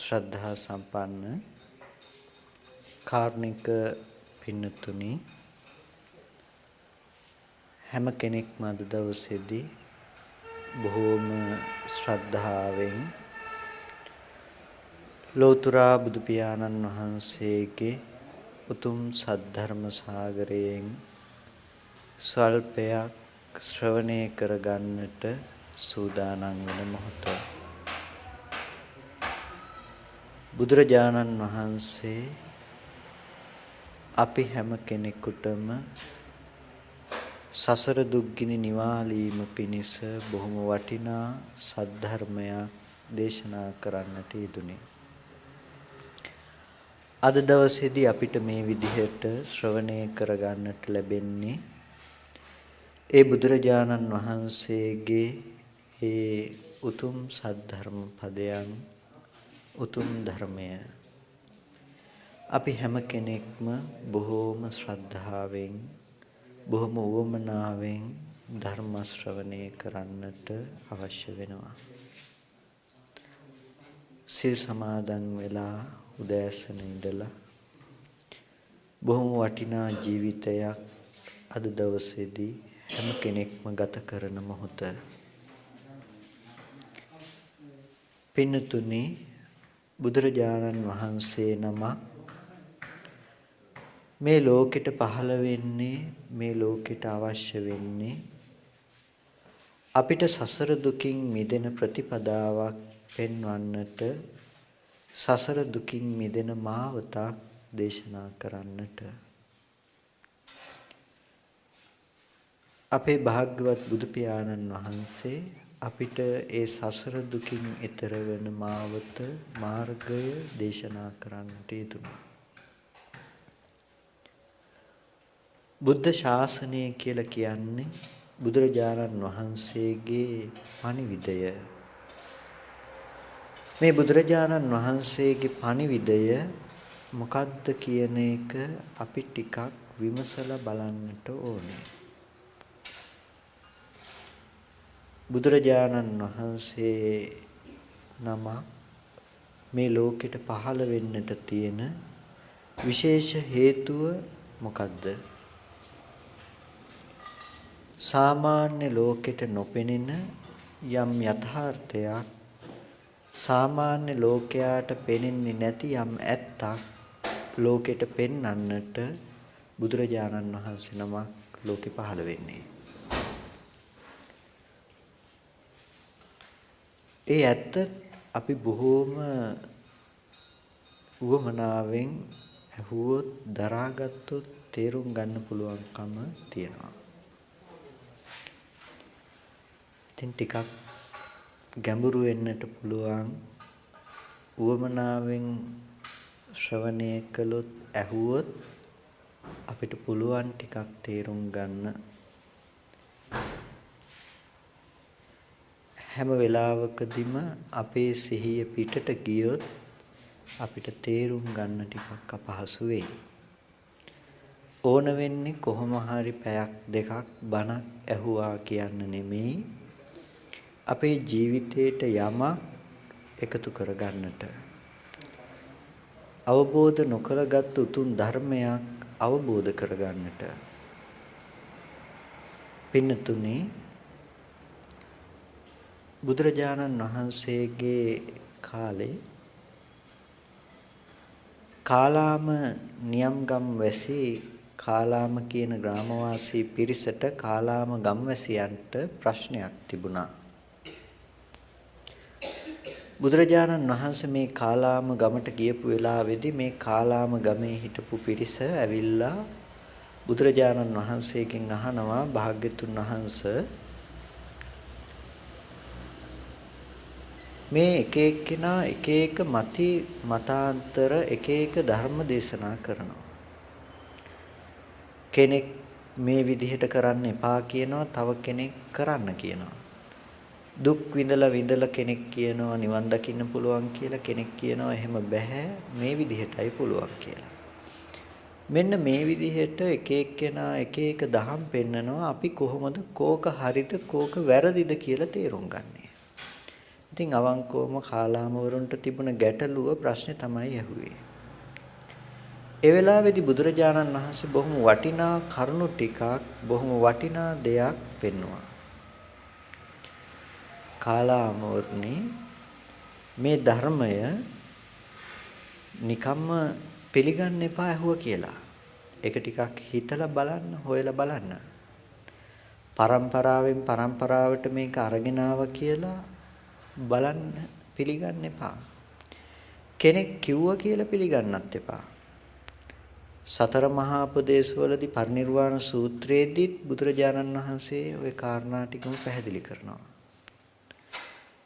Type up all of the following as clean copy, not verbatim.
ශ්‍රද්ධා සම්පන්න කාර්නික පින්නතුනි හැම කෙනෙක්ම අද දවසේදී බොහෝම ශ්‍රද්ධාවෙන් ලෝතර බුදු පියාණන් වහන්සේගේ උතුම් සද්ධර්ම සාගරයෙන් ස්වල්පයක් ශ්‍රවණය කරගන්නට සූදානම් වෙන මොහොත බුදුරජාණන් වහන්සේ අපි හැම කෙනෙකුටම සසර දුක්ගිනි නිවාලීම පිණිස බොහොම වටිනා සද්ධර්මයක් දේශනා කරන්නට යෙදුනේ. අද දවසේදී අපිට මේ විදිහට ශ්‍රවණය කරගන්නට ලැබෙන්නේ ඒ බුදුරජාණන් වහන්සේගේ ඒ උතුම් සද්ධර්ම පදයන් උතුම් ධර්මය අපි හැම කෙනෙක්ම බොහෝම ශ්‍රද්ධාවෙන් බොහොම උවමනාවෙන් ධර්ම ශ්‍රවණය කරන්නට අවශ්‍ය වෙනවා. සිල් සමාදන් වෙලා උදෑසන ඉඳලා බොහොම වටිනා ජීවිතයක් අද දවසේදී හැම කෙනෙක්ම ගත කරන මොහොත පින්නතුනි බුදුරජාණන් වහන්සේ නමක් මේ ලෝකෙට පහළ වෙන්නේ මේ ලෝකෙට අවශ්‍ය වෙන්නේ අපිට සසර දුකින් මිදෙන ප්‍රතිපදාවක් පෙන්වන්නට සසර දුකින් මිදෙන මාවතක් දේශනා කරන්නට අපේ භාග්‍යවත් බුදු පියාණන් වහන්සේ අපිට ඒ සසර දුකින් එතර වෙන මාවත මාර්ගය දේශනා කරන්නට යෙදුණා. බුද්ධ ශාසනය කියලා කියන්නේ බුදුරජාණන් වහන්සේගේ පණිවිඩය. මේ බුදුරජාණන් වහන්සේගේ පණිවිඩය මොකක්ද කියන එක අපි ටිකක් විමසලා බලන්නට ඕනේ. බුදුරජාණන් වහන්සේ නම මේ ලෝකෙට පහළ වෙන්නට තියෙන විශේෂ හේතුව මොකද්ද? සාමාන්‍ය ලෝකෙට නොපෙනෙන යම් යථාර්ථයක් සාමාන්‍ය ලෝකයාට පෙනෙන්නේ නැති යම් ඇත්තක් ලෝකෙට පෙන්වන්නට බුදුරජාණන් වහන්සේ නමක් ලෝකෙ පහළ වෙන්නේ. ඒ ඇත්ත අපි බොහෝම උවමනාවෙන් ඇහුවොත් දරාගත්තොත් තේරුම් ගන්න පුළුවන්කම තියෙනවා. ඉතින් ටිකක් ගැඹුරු වෙන්නට පුළුවන් උවමනාවෙන් ශ්‍රවණය කළොත් ඇහුවොත් අපිට පුළුවන් ටිකක් තේරුම් ගන්න. හැම වෙලාවකදීම අපේ සිහිය පිටට ගියොත් අපිට තේරුම් ගන්න ටිකක් අපහසු වෙයි. ඕන වෙන්නේ කොහොම හරි පැයක් දෙකක් බණක් ඇහුවා කියන්න නෙමෙයි අපේ ජීවිතේට යමක් එකතු කරගන්නට අවබෝධ නොකරගත් උතුම් ධර්මයක් අවබෝධ කරගන්නට පින්නතුනේ බුදුරජාණන් වහන්සේගේ කාලේ කාලාම නියම්ගම් වැසි කාලාම කියන ග්‍රාමවාසී පිරිසට කාලාම ගම්වැසියන්ට ප්‍රශ්නයක් තිබුණා. බුදුරජාණන් වහන්සේ මේ කාලාම ගමට ගියපු වෙලාවේදී මේ කාලාම ගමේ හිටපු පිරිස ඇවිල්ලා බුදුරජාණන් වහන්සේගෙන් අහනවා භාග්‍යතුන් වහන්සේ මේ එක එක්කෙනා එක එක මතාන්තර එක එක ධර්ම දේශනා කරනවා. කෙනෙක් මේ විදිහට කරන්න එපා කියනවා, තව කෙනෙක් කරන්න කියනවා. දුක් විඳලා කෙනෙක් කියනවා නිවන් දකින්න පුළුවන් කියලා, කෙනෙක් කියනවා එහෙම බෑ මේ විදිහටයි පුළුවන් කියලා. මෙන්න මේ විදිහට එක එක්කෙනා එක එක දහම් පෙන්නනවා. අපි කොහොමද කෝක හරිද කෝක වැරදිද කියලා තේරුම් ගන්නේ? ඉතින් අවංකවම කාලාමවරුන්ට තිබුණ ගැටලුව ප්‍රශ්නේ තමයි ඇහුවේ. ඒ වෙලාවේදී බුදුරජාණන් වහන්සේ බොහොම වටිනා කරුණු ටිකක් බොහොම වටිනා දෙයක් පෙන්වුවා. කාලාමවරුනි මේ ධර්මය නිකම්ම පිළිගන්න එපා ඇහුවා කියලා. ඒක ටිකක් හිතලා බලන්න, හොයලා බලන්න. පරම්පරාවෙන් පරම්පරාවට මේක අරගෙන කියලා බලන්න පිළිගන්න එපා. කෙනෙක් කිව්වා කියලා පිළිගන්නත් එපා. සතර මහා උපදේශවලදී පරිනිර්වාණ සූත්‍රයේදී බුදුරජාණන් වහන්සේ ওই කාරණා ටිකම පැහැදිලි කරනවා.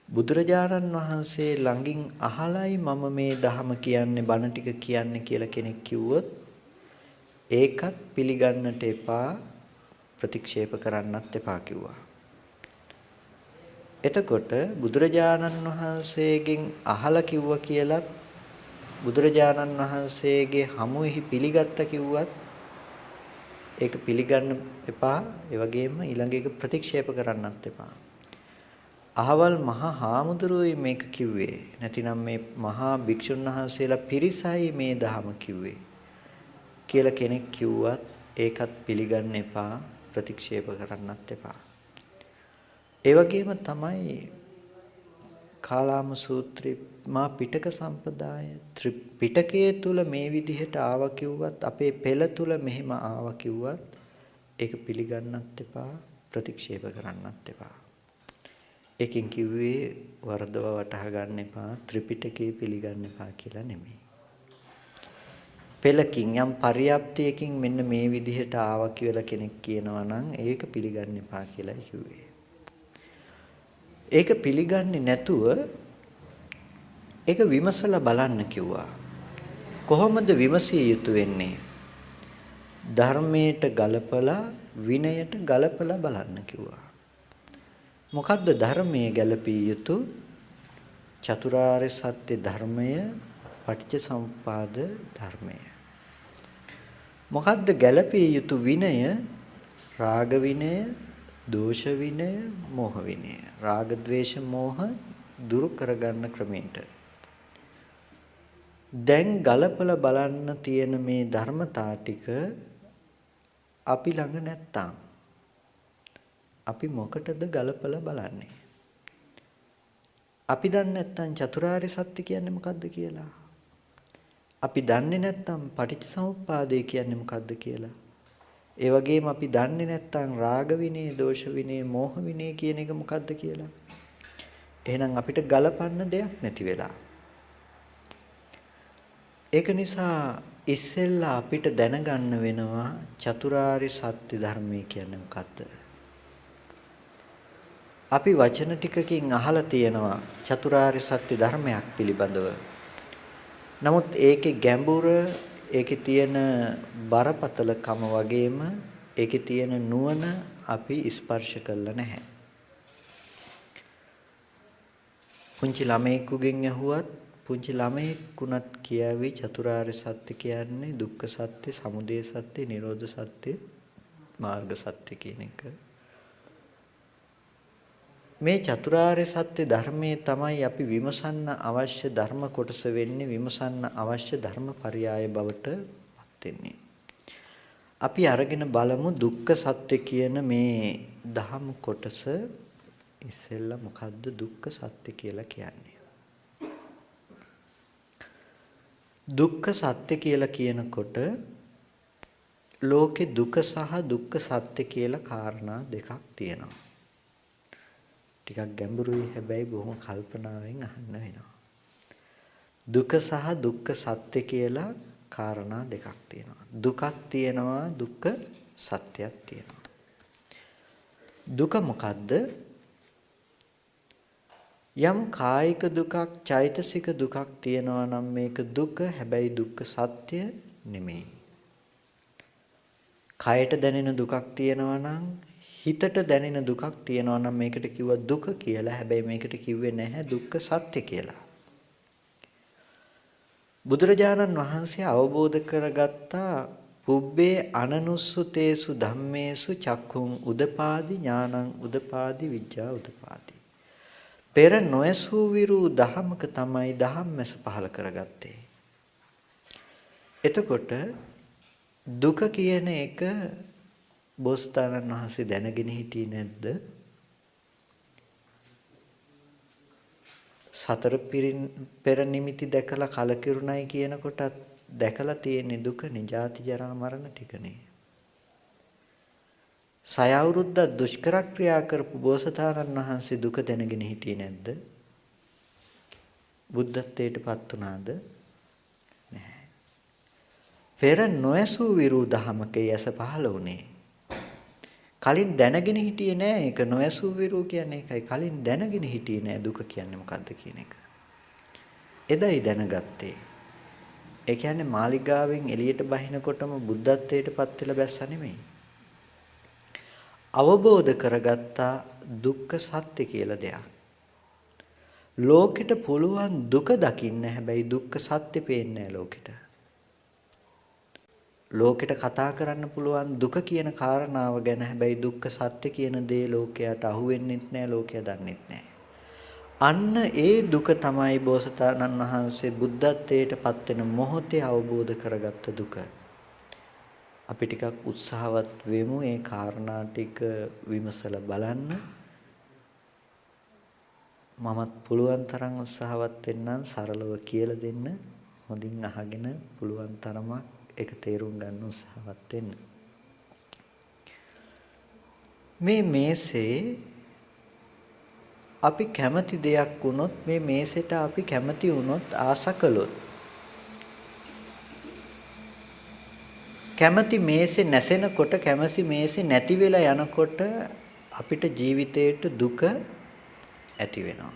බුදුරජාණන් වහන්සේ ළඟින් අහලයි මම මේ ධහම කියන්නේ බණ ටික කියන්නේ කියලා කෙනෙක් කිව්වොත් ඒකත් පිළිගන්නට එපා, ප්‍රතික්ෂේප කරන්නත් එපා කිව්වා. එතකොට බුදුරජාණන් වහන්සේගෙන් අහලා කිව්වා කියලත් බුදුරජාණන් වහන්සේගේ හමුවෙහි පිළිගත්ත කිව්වත් ඒක පිළිගන්න එපා. ඒ වගේම ඊළඟ එක ප්‍රතික්ෂේප කරන්නත් එපා. අහවල් මහා හාමුදුරුවෝ මේක කිව්වේ. නැතිනම් මේ මහා භික්ෂුන් වහන්සේලා පිරිසයි මේ ධහම කිව්වේ කියලා කෙනෙක් කිව්වත් ඒකත් පිළිගන්න එපා, ප්‍රතික්ෂේප කරන්නත් එපා. ඒ වගේම තමයි කාලාම සූත්‍රේ මා පිටක සම්පදාය ත්‍රිපිටකයේ තුල මේ විදිහට ආව කිව්වත් අපේ පෙළ තුල මෙහෙම ආව කිව්වත් ඒක පිළිගන්නත් එපා, ප්‍රතික්ෂේප කරන්නත් එපා. ඒකෙන් කිව්වේ වරදව වටහා ගන්න එපා, ත්‍රිපිටකේ පිළිගන්න එපා කියලා නෙමෙයි. පෙළකින් යම් පරියප්තියකින් මෙන්න මේ විදිහට ආවා කියලා කෙනෙක් කියනවා නම් ඒක පිළිගන්න එපා කියලා කිව්වේ. ඒක පිළිගන්නේ නැතුව ඒක විමසලා බලන්න කිව්වා. කොහොමද විමසිය යුතු වෙන්නේ? ධර්මයට ගලපලා විනයට ගලපලා බලන්න කිව්වා. මොකද්ද ධර්මයේ ගැලපිය යුතු? චතුරාර්ය සත්‍ය ධර්මය, පටිච්ච සමුප්පාද ධර්මය. මොකද්ද ගැලපිය යුතු විනය? රාග විනය, දෝෂ විනය, මෝහ විනය. රාග ద్వේෂ මෝහ දුරු කරගන්න ක්‍රමයට. දැන් ගලපලා බලන්න තියෙන මේ ධර්මතා ටික අපි ළඟ නැත්තම් අපි මොකටද ගලපලා බලන්නේ? අපි දන්නේ නැත්තම් චතුරාර්ය සත්‍ය කියන්නේ මොකද්ද කියලා. අපි දන්නේ නැත්තම් පටිච්චසමුප්පාදය කියන්නේ මොකද්ද කියලා. ඒ වගේම අපි දන්නේ නැත්තම් රාග විනය, දෝෂ විනය, මෝහ විනය කියන එක මොකද්ද කියලා. එහෙනම් අපිට ගලපන්න දෙයක් නැති වෙලා. ඒක නිසා ඉස්සෙල්ලා අපිට දැනගන්න වෙනවා චතුරාර්ය සත්‍ය ධර්මය කියන්නේ මොකද්ද? අපි වචන ටිකකින් අහලා තියෙනවා චතුරාර්ය සත්‍ය ධර්මයක් පිළිබඳව. නමුත් ඒකේ ගැඹුර, ඒකේ තියෙන බරපතලකම වගේම ඒකේ තියෙන නුවණ අපි ස්පර්ශ කරලා නැහැ. පුංචි ළමයෙකුගෙන් ඇහුවත් පුංචි ළමයෙකුණත් කියාවි චතුරාර්ය සත්‍ය කියන්නේ දුක්ඛ සත්‍ය, සමුදය සත්‍ය, නිරෝධ සත්‍ය, මාර්ග සත්‍ය කියන එක. මේ චතුරාර්ය සත්‍ය ධර්මයේ තමයි අපි විමසන්න අවශ්‍ය ධර්ම කොටස වෙන්නේ, විමසන්න අවශ්‍ය ධර්ම පරයය බවට පත් වෙන්නේ. අපි අරගෙන බලමු දුක්ඛ සත්‍ය කියන මේ ධම් කොටස. ඉස්සෙල්ලා මොකද්ද දුක්ඛ සත්‍ය කියලා කියන්නේ? දුක්ඛ සත්‍ය කියලා කියනකොට ලෝකේ දුක සහ දුක්ඛ සත්‍ය කියලා කාරණා දෙකක් තියෙනවා. ටිකක් ගැඹුරුයි, හැබැයි බොහොම කල්පනාවෙන් අහන්න වෙනවා. දුක සහ දුක්ඛ සත්‍ය කියලා කාරණා දෙකක් තියෙනවා. දුකක් තියෙනවා, දුක්ඛ සත්‍යයක් තියෙනවා. දුක මොකද්ද? යම් කායික දුකක්, චෛතසික දුකක් තියෙනවා නම් මේක දුක, හැබැයි දුක්ඛ සත්‍ය නෙමෙයි. කයට දැනෙන දුකක් තියෙනවා නම්, හිතට දැනෙන දුකක් තියෙනවා නම් මේකට කිව්වා දුක කියලා. හැබැයි මේකට කිව්වේ නැහැ දුක්ඛ සත්‍ය කියලා. බුදුරජාණන් වහන්සේ අවබෝධ කරගත්තා පුබ්බේ අනනුස්සතේසු ධම්මේසු චක්ඛුං උදපාදි ඥානං උදපාදි විඥා උදපාදි. පෙර නොඇසූ විරු දහමක තමයි ධම්මැස පහල කරගත්තේ. එතකොට දුක කියන එක බෝසතාණන් වහන්සේ දැනගෙන හිටියේ නැද්ද? සතර පෙර නිමිති දැකලා කලකිරුණයි කියනකොටත් දැකලා තියෙන්නේ දුකනේ, ජාති ජරා මරණ ටිකනේ. සය අවුරුද්දක් දුෂ්කර ක්‍රියා කරපු බෝසතාණන් වහන්සේ දුක දැනගෙන හිටියේ නැද්ද? බුද්ධත්වයටපත් උනාද? නැහැ. පෙර නොඇසූ විරු දහමක යස පහළ වුණේ. කලින් දැනගෙන හිටියේ නෑ ඒක. නොඇසූ විරු කියන්නේ ඒකයි. කලින් දැනගෙන හිටියේ නෑ දුක කියන්නේ මොකද්ද කියන එක. එදයි දැනගත්තේ. ඒ කියන්නේ මාලිගාවෙන් එළියට බහිනකොටම බුද්ධත්වයටපත් වෙලා බැස්සා නෙමෙයි. අවබෝධ කරගත්තා දුක්ඛ සත්‍ය කියලා දෙයක්. ලෝකෙට පුළුවන් දුක දකින්න, හැබැයි දුක්ඛ සත්‍ය පේන්නේ නැහැ ලෝකෙට. ලෝකෙට කතා කරන්න පුළුවන් දුක කියන කාරණාව ගැන, හැබැයි දුක්ඛ සත්‍ය කියන දේ ලෝකයට අහුවෙන්නෙත් නැහැ, ලෝකයා දන්නෙත් නැහැ. අන්න ඒ දුක තමයි බෝසතාණන් වහන්සේ බුද්ධත්වයට පත් වෙන මොහොතේ අවබෝධ කරගත්ත දුක. අපි ටිකක් උත්සාහවත් වෙමු ඒ කාරණා ටික විමසලා බලන්න. මමත් පුළුවන් තරම් උත්සාහවත් වෙන්නම් සරලව කියලා දෙන්න. හොඳින් අහගෙන පුළුවන් තරමක් ඒක තේරුම් ගන්න උත්සාහවත් වෙන්න. මේ මේසේ අපි කැමති දෙයක් වුණොත්, මේ මේසෙට අපි කැමති වුණොත්, ආස කළොත්, කැමති මේසේ නැසෙනකොට, කැමති මේසේ නැති වෙලා යනකොට අපිට ජීවිතේට දුක ඇති වෙනවා.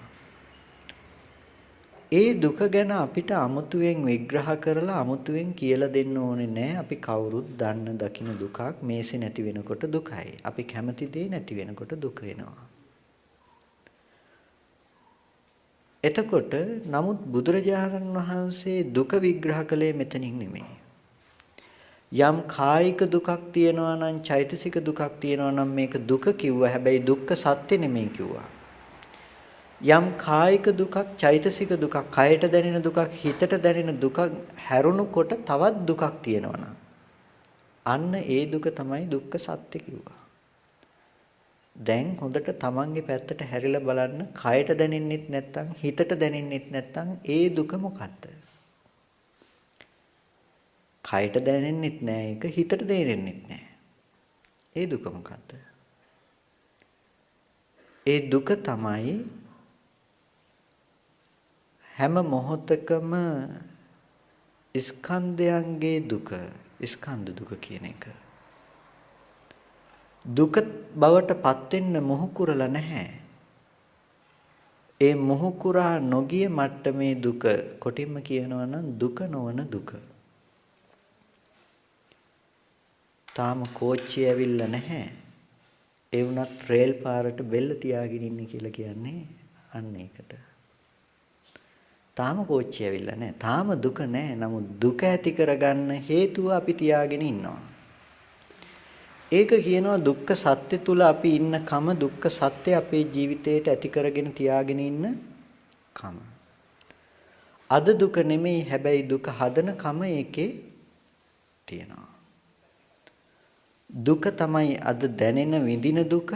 ඒ දුක ගැන අපිට අමුතුවෙන් විග්‍රහ කරලා අමුතුවෙන් කියලා දෙන්න ඕනේ නැහැ. අපි කවුරුත් දන්න දකින්න දුකක් මේසේ නැති වෙනකොට දුකයි. අපි කැමති දේ නැති වෙනකොට දුක එනවා. එතකොට නමුත් බුදුරජාණන් වහන්සේ දුක විග්‍රහ කළේ මෙතනින් නෙමෙයි. යම් කායික දුකක් තියෙනවා නම්, චෛතසික දුකක් තියෙනවා නම් මේක දුක කිව්වා. හැබැයි දුක්ඛ සත්‍ය නෙමෙයි කිව්වා. යම් කායික දුකක්, චෛතසික දුකක්, කයට දැනෙන දුකක්, හිතට දැනෙන දුකක් හැරුණුකොට තවත් දුකක් තියෙනවා නම් අන්න ඒ දුක තමයි දුක්ඛ සත්‍ය කිව්වා. දැන් හොඳට තමන්ගේ පැත්තට හැරිලා බලන්න. කයට දැනෙන්නෙත් නැත්නම්, හිතට දැනෙන්නෙත් නැත්නම් ඒ දුක මොකද්ද? කයට දැනෙන්නෙත් නෑ ඒක, හිතට දැනෙන්නෙත් නෑ. ඒ දුක මොකද්ද? ඒ දුක තමයි හැම මොහොතකම ස්කන්ධයන්ගේ දුක, ස්කන්ධ දුක කියන එක. දුක බවට පත් වෙන්න මොහු කුරලා නැහැ. ඒ මොහු කුරා නොගිය මට්ටමේ දුක, කොටින්ම කියනවා නම් දුක නොවන දුක. තාම කෝච්චිය ඇවිල්ලා නැහැ. ඒ වුණත් රේල් පාරට බෙල්ල තියාගෙන ඉන්නේ කියලා කියන්නේ අන්න ඒකට. තාම කෝච්චිය ඇවිල්ලා නැහැ. තාම දුක නැහැ. නමුත් දුක ඇති කරගන්න හේතුව අපි තියාගෙන ඉන්නවා. ඒක කියනවා දුක්ඛ සත්‍ය තුල අපි ඉන්නකම, දුක්ඛ සත්‍ය අපේ ජීවිතේට ඇති කරගෙන තියාගෙන ඉන්න කම. අද දුක නෙමෙයි, හැබැයි දුක හදන කම ඒකේ තියෙනවා. දුක තමයි අද දැනෙන විඳින දුක.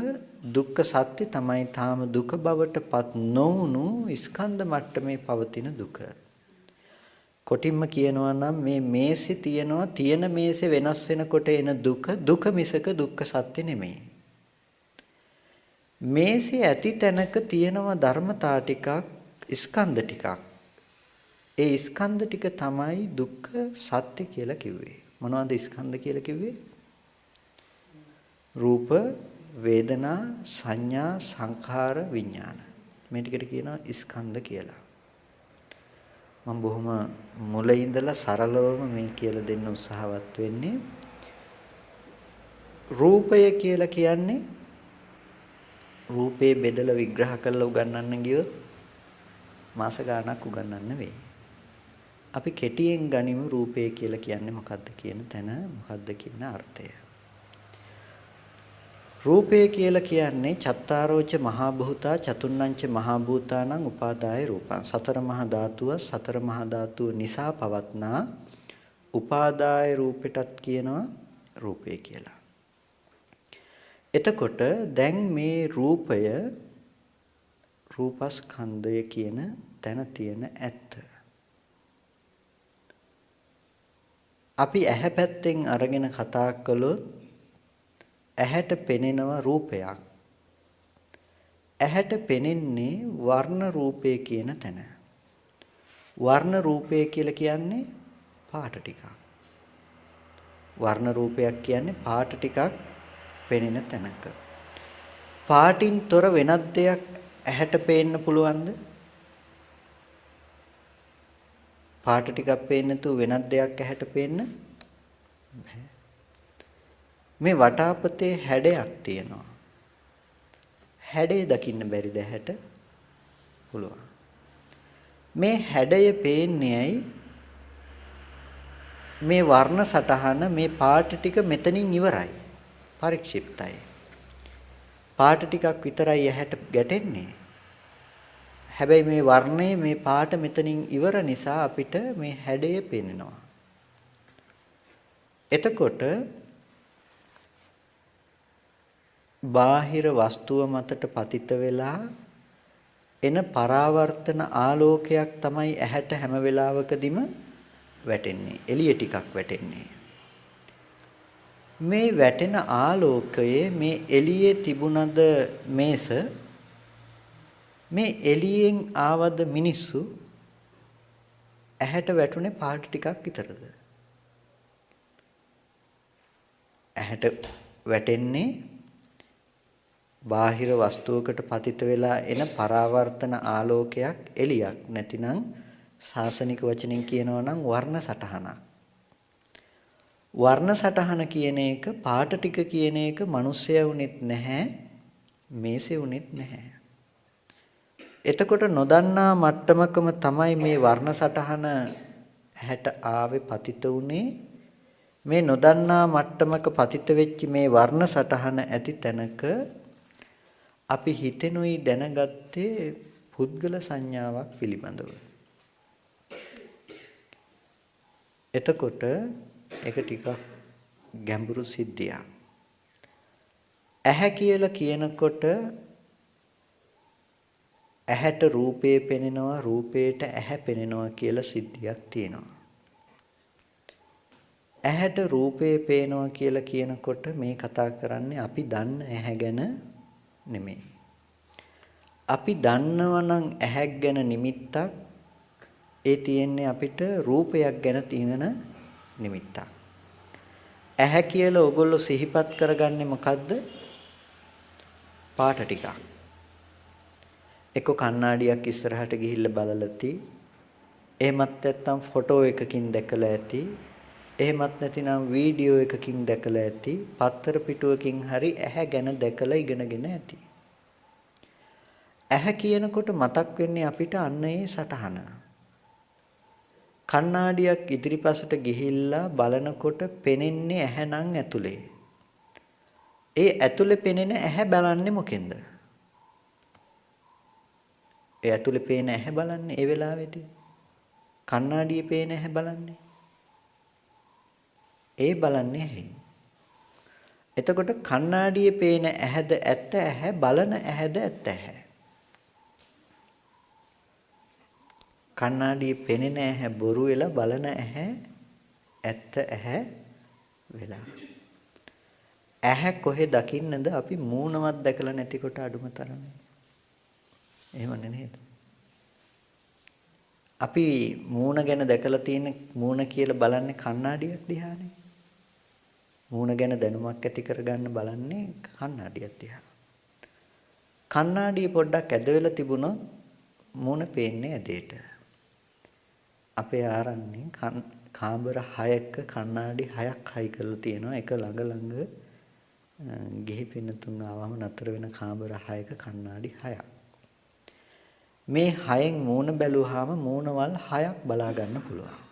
දුක්ඛ සත්‍ය තමයි තාම දුක බවට පත් නොවුණු ස්කන්ධ මට්ටමේ පවතින දුක. කොටින්ම කියනවා නම් මේ මේසේ තියෙනවා, තියෙන මේසේ වෙනස් වෙනකොට එන දුක, දුක මිසක දුක්ඛ සත්‍ය නෙමෙයි. මේසේ ඇති තැනක තියෙනවා ධර්මතා ටිකක්, ස්කන්ධ ටිකක්. ඒ ස්කන්ධ ටික තමයි දුක්ඛ සත්‍ය කියලා කිව්වේ. මොනවද ස්කන්ධ කියලා කිව්වේ? රූප, වේදනා, සංඥා, සංඛාර, විඥාන. මේ ටිකට කියනවා ස්කන්ධ කියලා. මම බොහොම මුල ඉඳලා සරලවම මේ කියලා දෙන්න උත්සාහවත් වෙන්නේ. රූපය කියලා කියන්නේ රූපේ බෙදලා විග්‍රහ කරලා උගන්වන්න ගියොත් මාස ගාණක් උගන්වන්න වෙයි. අපි කෙටියෙන් ගනිමු රූපය කියලා කියන්නේ මොකද්ද කියන තැන, මොකද්ද කියන අර්ථය. රූපය කියලා කියන්නේ චත්තාරෝච මහා භූතා චතුන්නංච මහා භූතානං උපාදාය රූපං. සතර මහා ධාතුව සතර මහා ධාතුව නිසා පවත්නා උපාදාය රූපෙටත් කියනවා රූපය කියලා. එතකොට දැන් මේ රූපය රූපස්කන්ධය කියන තැන තියෙන ඇත්ත. අපි ඇහැ පැත්තෙන් අරගෙන කතා කළොත් ඇහැට පෙනෙනවා රූපයක්. ඇහැට පෙනෙන්නේ වර්ණ රූපය කියන තැන. වර්ණ රූපය කියලා කියන්නේ පාට ටිකක්. වර්ණ රූපයක් කියන්නේ පාට ටිකක් පෙනෙන තැනක. පාටින් තොර වෙනත් දෙයක් ඇහැට පේන්න පුළුවන්ද? පාට ටිකක් පේන්නේ නැතුව වෙනත් දෙයක් ඇහැට පේන්න බෑ. මේ වටාපතේ හැඩයක් තියෙනවා. හැඩය දකින්න බැරිද ඇහැට? පුළුවන්. මේ හැඩය පේන්නේ ඇයි? මේ වර්ණ සටහන මේ පාට ටික මෙතනින් ඉවරයි. පරික්ෂිප්තයි. පාට ටිකක් විතරයි ඇහැට ගැටෙන්නේ. හැබැයි මේ වර්ණයේ මේ පාට මෙතනින් ඉවර නිසා අපිට මේ හැඩය පේනවා. එතකොට බාහිර වස්තුව මතට පතිත වෙලා එන පරාවර්තන ආලෝකයක් තමයි ඇහැට හැම වෙලාවකදීම වැටෙන්නේ. එළිය ටිකක් වැටෙන්නේ. මේ වැටෙන ආලෝකයේ මේ එළියේ තිබුණද මේස මේ එළියෙන් ආවද මිනිස්සු ඇහැට වැටුනේ පාට ටිකක් විතරද? ඇහැට වැටෙන්නේ බාහිර වස්තුවකට පතිත වෙලා එන පරාවර්තන ආලෝකයක් එළියක්. නැතිනම් සාසනික වචනෙන් කියනවා නම් වර්ණ සටහනක්. වර්ණ සටහන කියන එක පාට ටික කියන එක මිනිස්සයා වුනෙත් නැහැ, මේසේ වුනෙත් නැහැ. එතකොට නොදන්නා මට්ටමකම තමයි මේ වර්ණ සටහන ඇහැට ආවේ පතිත උනේ. මේ නොදන්නා මට්ටමක පතිත වෙච්ච මේ වර්ණ සටහන ඇති තැනක අපි හිතෙනුයි දැනගත්තේ පුද්ගල සංඥාවක් පිළිබඳව. එතකොට ඒක ටිකක් ගැඹුරු සිද්ධියක්. ඇහැ කියලා කියනකොට ඇහැට රූපේ පෙනෙනවා, රූපේට ඇහැ පෙනෙනවා කියලා සිද්ධියක් තියෙනවා. ඇහැට රූපේ පේනවා කියලා කියනකොට මේ කතා කරන්නේ අපි දන්න ඇහැ ගැන නෙමෙයි. අපි දන්නවනම් ඇහැක් ගැන නිමිත්තක් ඒ තියෙන්නේ අපිට රූපයක් ගැන තියෙන නිමිත්තක්. ඇහැ කියලා ඔයගොල්ලෝ සිහිපත් කරගන්නේ මොකද්ද? පාට ටිකක්. එක්ක කණ්ණාඩියක් ඉස්සරහට ගිහිල්ලා බලලති. එහෙමත් නැත්නම් ෆොටෝ එකකින් දැකලා ඇති. එහෙමත් නැතිනම් වීඩියෝ එකකින් දැකලා ඇති. පත්තර පිටුවකින් හරි ඇහැ ගැන දැකලා ඉගෙනගෙන ඇති. ඇහැ කියනකොට මතක් වෙන්නේ අපිට අන්න ඒ සටහන. කණ්ණාඩියක් ඉදිරිපසට ගිහිල්ලා බලනකොට පෙනෙන්නේ ඇහැ නම් ඇතුලේ. ඒ ඇතුලේ පෙනෙන ඇහැ බලන්නේ මොකෙන්ද? ඒ ඇතුලේ පේන ඇහැ බලන්නේ ඒ වෙලාවේදී. කණ්ණාඩියේ පේන ඇහැ බලන්නේ. ඒ බලන්නේ ඇයි? එතකොට කණ්ණාඩියේ පේන ඇහැද ඇත්ත ඇහැ, බලන ඇහැද ඇත්ත ඇහැ? කණ්ණාඩියේ පෙනෙන ඇහැ බොරු වෙලා බලන ඇහැ ඇත්ත ඇහැ වෙලා. ඇහැ කොහෙ දකින්නද අපි මූණවත් දැකලා නැතිකොට අඩුම තරමේ. එහෙමනේ නේද? අපි මූණ ගැන දැකලා තියෙන මූණ කියලා බලන්නේ කණ්ණාඩියක් දිහානේ. මූණ ගැන දැනුමක් ඇති කරගන්න බලන්නේ කණ්ණාඩියක් දිහා. කණ්ණාඩිය පොඩ්ඩක් ඇද වෙලා තිබුණොත් මූණ පේන්නේ ඇදේට. අපේ ආරන්නේ කාමර 6ක කණ්ණාඩි 6ක් හයි කරලා තියෙනවා. එක ළඟ ගිහි පින්නතුන් ආවම නතර වෙන කාමර 6ක කණ්ණාඩි 6ක්. මේ 6න් මූණ බැලුවාම මූණවල් 6ක් බලා ගන්න පුළුවන්.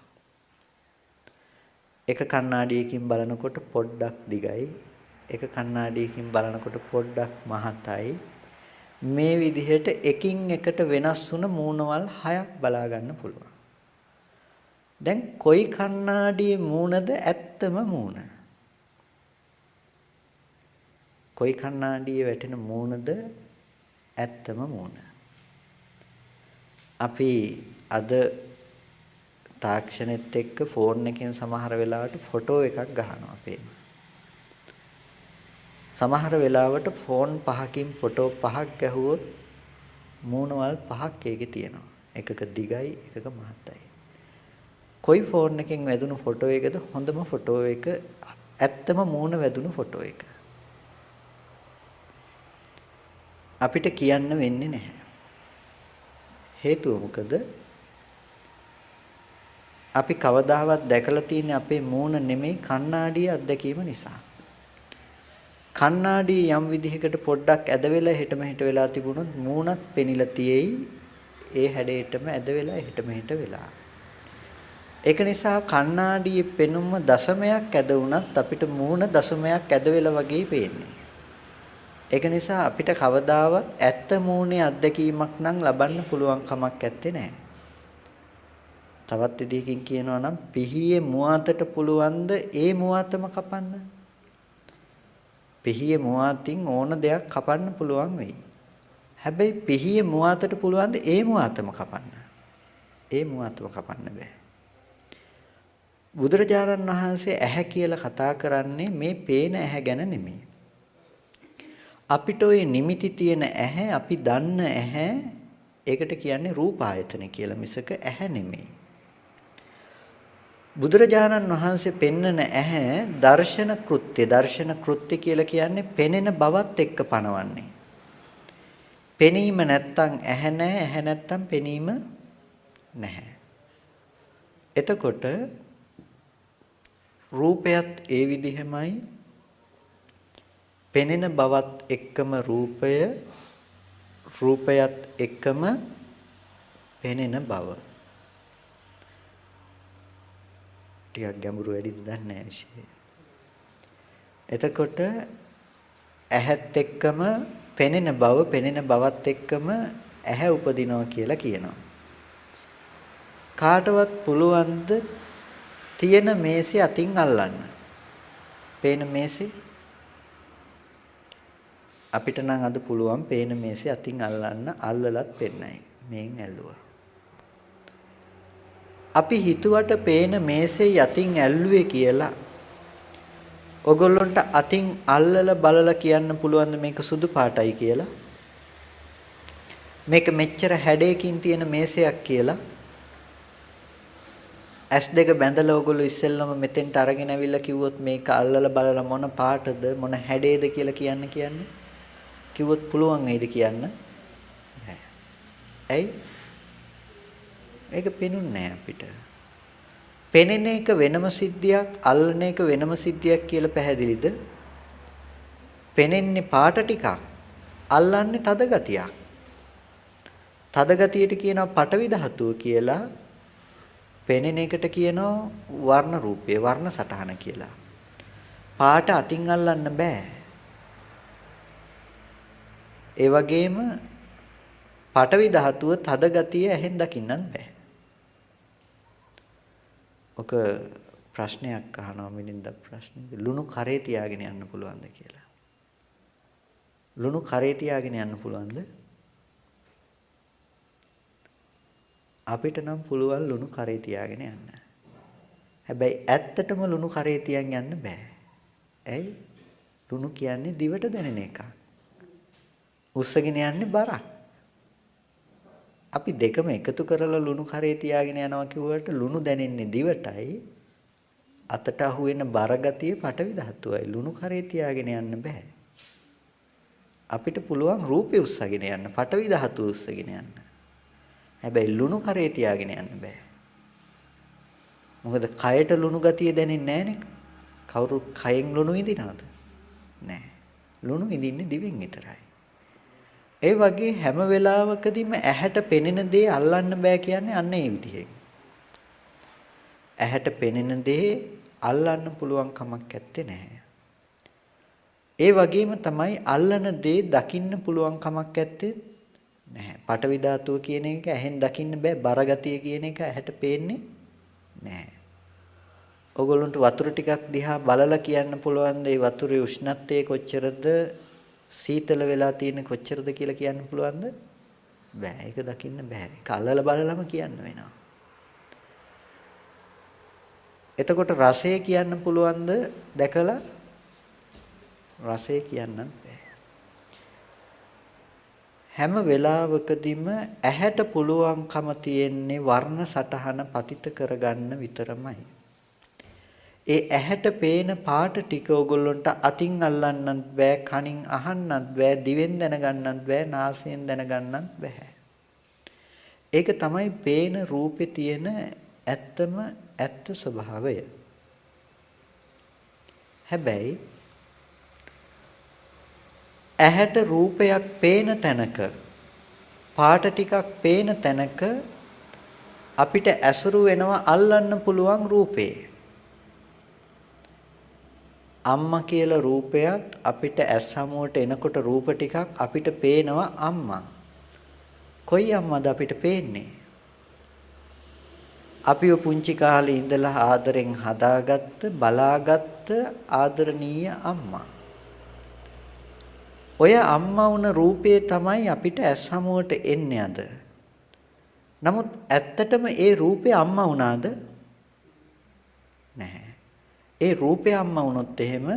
එක කණ්ණාඩියකින් බලනකොට පොඩ්ඩක් දිගයි, එක කණ්ණාඩියකින් බලනකොට පොඩ්ඩක් මහතයි. මේ විදිහට එකින් එකට වෙනස් වුණ මූණවල් 6ක් බලා ගන්න පුළුවන්. දැන් කොයි කණ්ණාඩියේ මූණද ඇත්තම මූණ? කොයි කණ්ණාඩියේ වැටෙන මූණද ඇත්තම මූණ? අපි අද තාක්ෂණෙත් එක්ක ෆෝන් එකෙන් සමහර වෙලාවට ෆොටෝ එකක් ගහනවා අපේ. සමහර වෙලාවට ෆෝන් 5කින් ෆොටෝ 5ක් ගැහුවොත් මූණවල් 5ක් ඒකේ තියෙනවා. එකක දිගයි එකක මහතයි. කොයි ෆෝන් එකෙන් වැදුණු ෆොටෝ එකද හොඳම ෆොටෝ එක ඇත්තම මූණ වැදුණු ෆොටෝ එක? අපිට කියන්න වෙන්නේ නැහැ. හේතුව මොකද? අපි කවදාවත් දැකලා තියෙන අපේ මූණ නෙමෙයි කණ්ණාඩියේ අත්දැකීම නිසා. කණ්ණාඩිය යම් විදිහකට පොඩ්ඩක් ඇද වෙලා හෙට මෙහෙට වෙලා තිබුණොත් මූණත් පෙනිලා තියෙයි ඒ හැඩයටම ඇද වෙලා හෙට මෙහෙට වෙලා. ඒක නිසා කණ්ණාඩියේ පෙනුම දශමයක් ඇද වුණත් අපිට මූණ දශමයක් ඇද වෙලා වගේ පේන්නේ. ඒක නිසා අපිට කවදාවත් ඇත්ත මූණේ අත්දැකීමක් නම් ලබන්න පුළුවන් කමක් නැත්තේ නෑ. තවත් විදිහකින් කියනවා නම් පිහියේ මුවාතට පුළුවන්ද ඒ මුවාතම කපන්න? පිහියේ මුවාතින් ඕන දෙයක් කපන්න පුළුවන් වෙයි. හැබැයි පිහියේ මුවාතට පුළුවන්ද ඒ මුවාතම කපන්න? ඒ මුවාතම කපන්න බෑ. බුදුරජාණන් වහන්සේ ඇහැ කියලා කතා කරන්නේ මේ පේන ඇහැ ගැන නෙමෙයි. අපිට ওই නිමිති තියෙන ඇහැ අපි දන්න ඇහැ ඒකට කියන්නේ රූපායතන කියලා මිසක ඇහැ නෙමෙයි. බුදුරජාණන් වහන්සේ පෙන්වන ඇහැ දර්ශන කෘත්‍ය කියලා කියන්නේ පෙනෙන බවත් එක්ක පනවන්නේ. පෙනීම නැත්තම් ඇහැ නැහැ, ඇහැ නැත්තම් පෙනීම නැහැ. එතකොට රූපයත් ඒ විදිහමයි පෙනෙන බවත් එක්කම රූපයත් එක්කම පෙනෙන බව. ටිකක් ගැඹුරු වැඩිද දන්නේ නැහැ විශේෂය. එතකොට ඇහත් එක්කම පෙනෙන බවත් එක්කම ඇහැ උපදිනවා කියලා කියනවා. කාටවත් පුළුවන්ද තියෙන මේසෙ අතින් අල්ලන්න? පේන මේසෙ අපිට නම් අද පුළුවන් පේන මේසෙ අතින් අල්ලන්න, අල්ලලත් පෙන්නයි. මේන් ඇල්ලුවා. අපි හිතුවට පේන මේසේ යතින් ඇල්ලුවේ කියලා ඔගොල්ලන්ට අතින් අල්ලලා බලලා කියන්න පුළුවන් මේක සුදු පාටයි කියලා? මේක මෙච්චර හැඩයකින් තියෙන මේසයක් කියලා? S2 බැඳලා ඔගොල්ලෝ ඉස්සෙල්ලම මෙතෙන්ට අරගෙන අවිල්ලා කිව්වොත් මේක අල්ලලා බලලා මොන පාටද මොන හැඩයේද කියලා කියන්නේ කිව්වොත් පුළුවන් වේද කියන්න? බෑ. ඇයි? ඒක පේනුන්නේ නැහැ අපිට. පෙනෙන එක වෙනම සිද්ධියක්, අල්ලන එක වෙනම සිද්ධියක් කියලා පැහැදිලිද? පෙනෙන්නේ පාට ටිකක්, අල්ලන්නේ තද ගතියක්. තද ගතියට කියනවා පටවි ධාතුව කියලා. පෙනෙන එකට කියනවා වර්ණ රූපය, වර්ණ සටහන කියලා. පාට අතින් අල්ලන්න බෑ. ඒ වගේම පටවි ධාතුව තද ගතිය ඇහෙන් දකින්නත් බෑ. ඔක ප්‍රශ්නයක් අහනවා මිනින්ද ප්‍රශ්නේද ලුණු කරේ තියාගෙන යන්න පුළුවන්ද කියලා. ලුණු කරේ තියාගෙන යන්න පුළුවන්ද? අපිට නම් පුළුවන් ලුණු කරේ තියාගෙන යන්න. හැබැයි ඇත්තටම ලුණු කරේ තියන් යන්න බෑ. ඇයි? ලුණු කියන්නේ දිවට දැනෙන එකක්. උස්සගෙන යන්නේ බරක්. අපි දෙකම එකතු කරලා ලුණු කරේ තියාගෙන යනවා කිව්වට ලුණු දැනෙන්නේ දිවටයි, අතට අහු වෙන බර ගතිය පටවි ධාතුවයි. ලුණු කරේ තියාගෙන යන්න බෑ. අපිට පුළුවන් රූපේ උස්සගෙන යන්න, පටවි ධාතුව උස්සගෙන යන්න. හැබැයි ලුණු කරේ තියාගෙන යන්න බෑ. මොකද කයට ලුණු ගතිය දැනෙන්නේ නැහනේ. කවුරු කයෙන් ලුණු විඳිනවද? නැහැ. ලුණු විඳින්නේ දිවෙන් විතරයි. ඒ වගේ හැම වෙලාවකදීම ඇහැට පෙනෙන දේ අල්ලන්න බෑ කියන්නේ අන්න ඒ විදිහේ. ඇහැට පෙනෙන දේ අල්ලන්න පුළුවන් කමක් නැත්තේ නැහැ. ඒ වගේම තමයි අල්ලන දේ දකින්න පුළුවන් කමක් ඇත්තේ නැහැ. පටවි ධාතුව කියන එක ඇහෙන් දකින්න බෑ. බරගතිය කියන එක ඇහැට පේන්නේ නැහැ. ඔයගොල්ලන්ට වතුර ටිකක් දිහා බලලා කියන්න පුළුවන් ද මේ වතුරේ උෂ්ණත්වය කොච්චරද සීතල වෙලා තියෙන කොච්චරද කියලා කියන්න පුළුවන්ද? බෑ. ඒක දකින්න බෑ. ඒක අල්ලලා බලලම කියන්න වෙනවා. එතකොට රසය කියන්න පුළුවන්ද දැකලා? රසය කියන්නත් බෑ. හැම වෙලාවකදීම ඇහැට පුළුවන්කම තියෙන්නේ වර්ණ සටහන පතිත කරගන්න විතරමයි. ඒ ඇහැට පේන පාට ටික ඕගොල්ලන්ට අතින් අල්ලන්නත් බෑ, කනින් අහන්නත් බෑ, දිවෙන් දැනගන්නත් බෑ, නාසයෙන් දැනගන්නත් බෑ. ඒක තමයි පේන රූපේ තියෙන ඇත්ත ස්වභාවය. හැබැයි ඇහැට රූපයක් පේන තැනක, පාට ටිකක් පේන තැනක අපිට ඇසුරු වෙනවා අල්ලන්න පුළුවන් රූපේ. අම්මා කියලා රූපයක් අපිට ඇස් හමුවට එනකොට රූප ටිකක් අපිට පේනවා අම්මා. කොයි අම්මද අපිට පේන්නේ? අපිව පුංචි කාලේ ඉඳලා ආදරෙන් හදාගත්ත බලාගත්ත ආදරණීය අම්මා. ඔය අම්මා වුණ රූපේ තමයි අපිට ඇස් හමුවට එන්නේ අද. නමුත් ඇත්තටම ඒ රූපේ අම්මා වුණාද? නැහැ. ඒ රූපේ අම්මා වුණොත් එහෙම